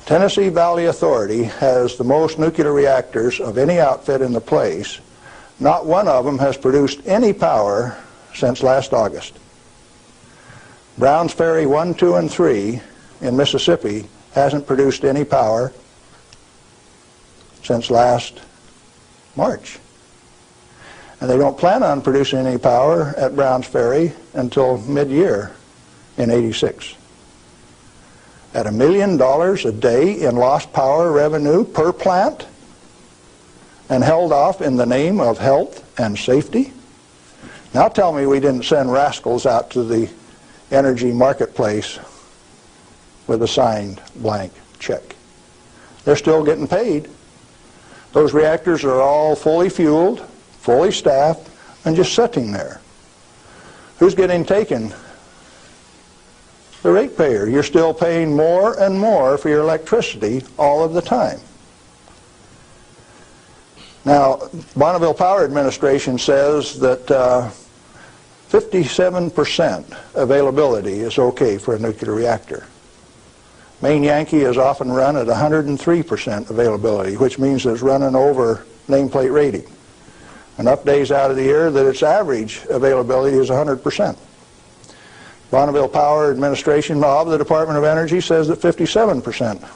Tennessee Valley Authority has the most nuclear reactors of any outfit in the place. Not one of them has produced any power since last August. Browns Ferry 1, 2, and 3 in Mississippi hasn't produced any power since last March. And they don't plan on producing any power at Browns Ferry until mid-year in '86. At $1 million a day in lost power revenue per plant and held off in the name of health and safety? Now tell me we didn't send rascals out to the energy marketplace with a signed blank check. They're still getting paid. Those reactors are all fully fueled, fully staffed, and just sitting there. Who's getting taken? The ratepayer. You're still paying more and more for your electricity all of the time. Now, Bonneville Power Administration says that 57% availability is okay for a nuclear reactor. Maine Yankee is often run at 103% availability, which means it's running over nameplate rating. Enough days out of the year that its average availability is 100%. Bonneville Power Administration of the Department of Energy says that 57%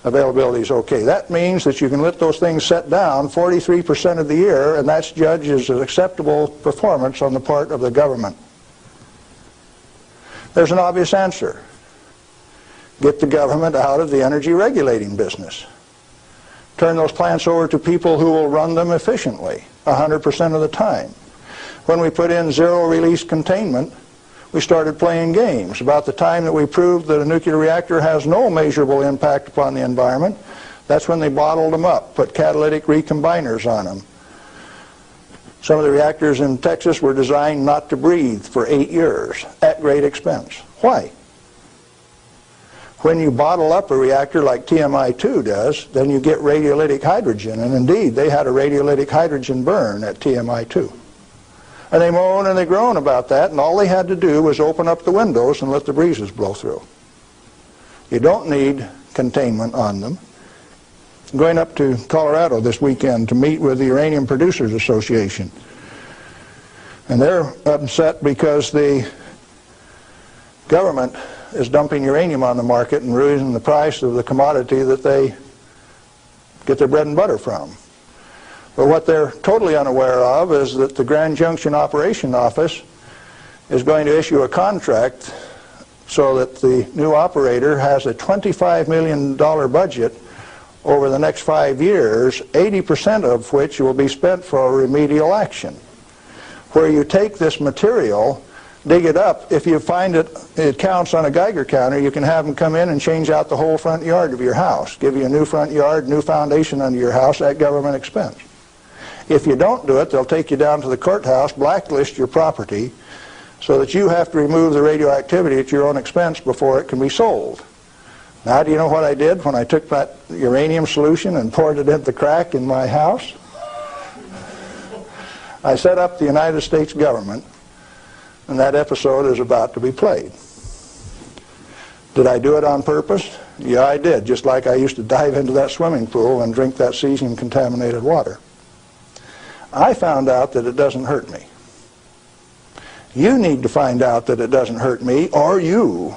availability is okay. That means that you can let those things set down 43% of the year, and that's judged as an acceptable performance on the part of the government. There's an obvious answer. Get the government out of the energy regulating business. Turn those plants over to people who will run them efficiently 100% of the time. When we put in zero-release containment, we started playing games. About the time that we proved that a nuclear reactor has no measurable impact upon the environment, that's when they bottled them up, put catalytic recombiners on them. Some of the reactors in Texas were designed not to breathe for 8 years at great expense. Why? When you bottle up a reactor like TMI-2 does, then you get radiolytic hydrogen, and indeed they had a radiolytic hydrogen burn at TMI-2. And they moan and they groan about that, and all they had to do was open up the windows and let the breezes blow through. You don't need containment on them. I'm going up to Colorado this weekend to meet with the Uranium Producers Association. And they're upset because the government is dumping uranium on the market and raising the price of the commodity that they get their bread and butter from. But what they're totally unaware of is that the Grand Junction Operation Office is going to issue a contract so that the new operator has a $25 million budget over the next 5 years, 80% of which will be spent for remedial action. Where you take this material, dig it up, if you find it counts on a Geiger counter, you can have them come in and change out the whole front yard of your house, give you a new front yard, new foundation under your house at government expense. If you don't do it, they'll take you down to the courthouse, blacklist your property, so that you have to remove the radioactivity at your own expense before it can be sold. Now, do you know what I did when I took that uranium solution and poured it into the crack in my house? I set up the United States government, and that episode is about to be played. Did I do it on purpose? Yeah, I did, just like I used to dive into that swimming pool and drink that cesium-contaminated water. I found out that it doesn't hurt me. You need to find out that it doesn't hurt me, or you.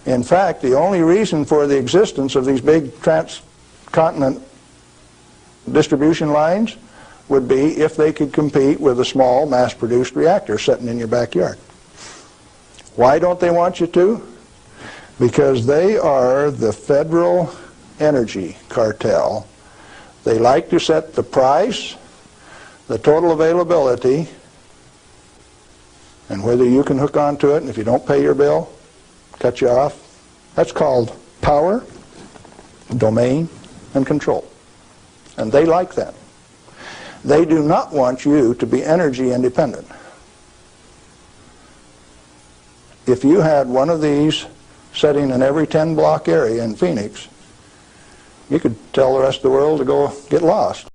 In fact, the only reason for the existence of these big transcontinent distribution lines would be if they could compete with a small mass-produced reactor sitting in your backyard. Why don't they want you to? Because they are the federal energy cartel. They like to set the price, the total availability, and whether you can hook onto it, and if you don't pay your bill, cut you off. That's called power, domain, and control. And they like that. They do not want you to be energy independent. If you had one of these sitting in every 10-block area in Phoenix, you could tell the rest of the world to go get lost.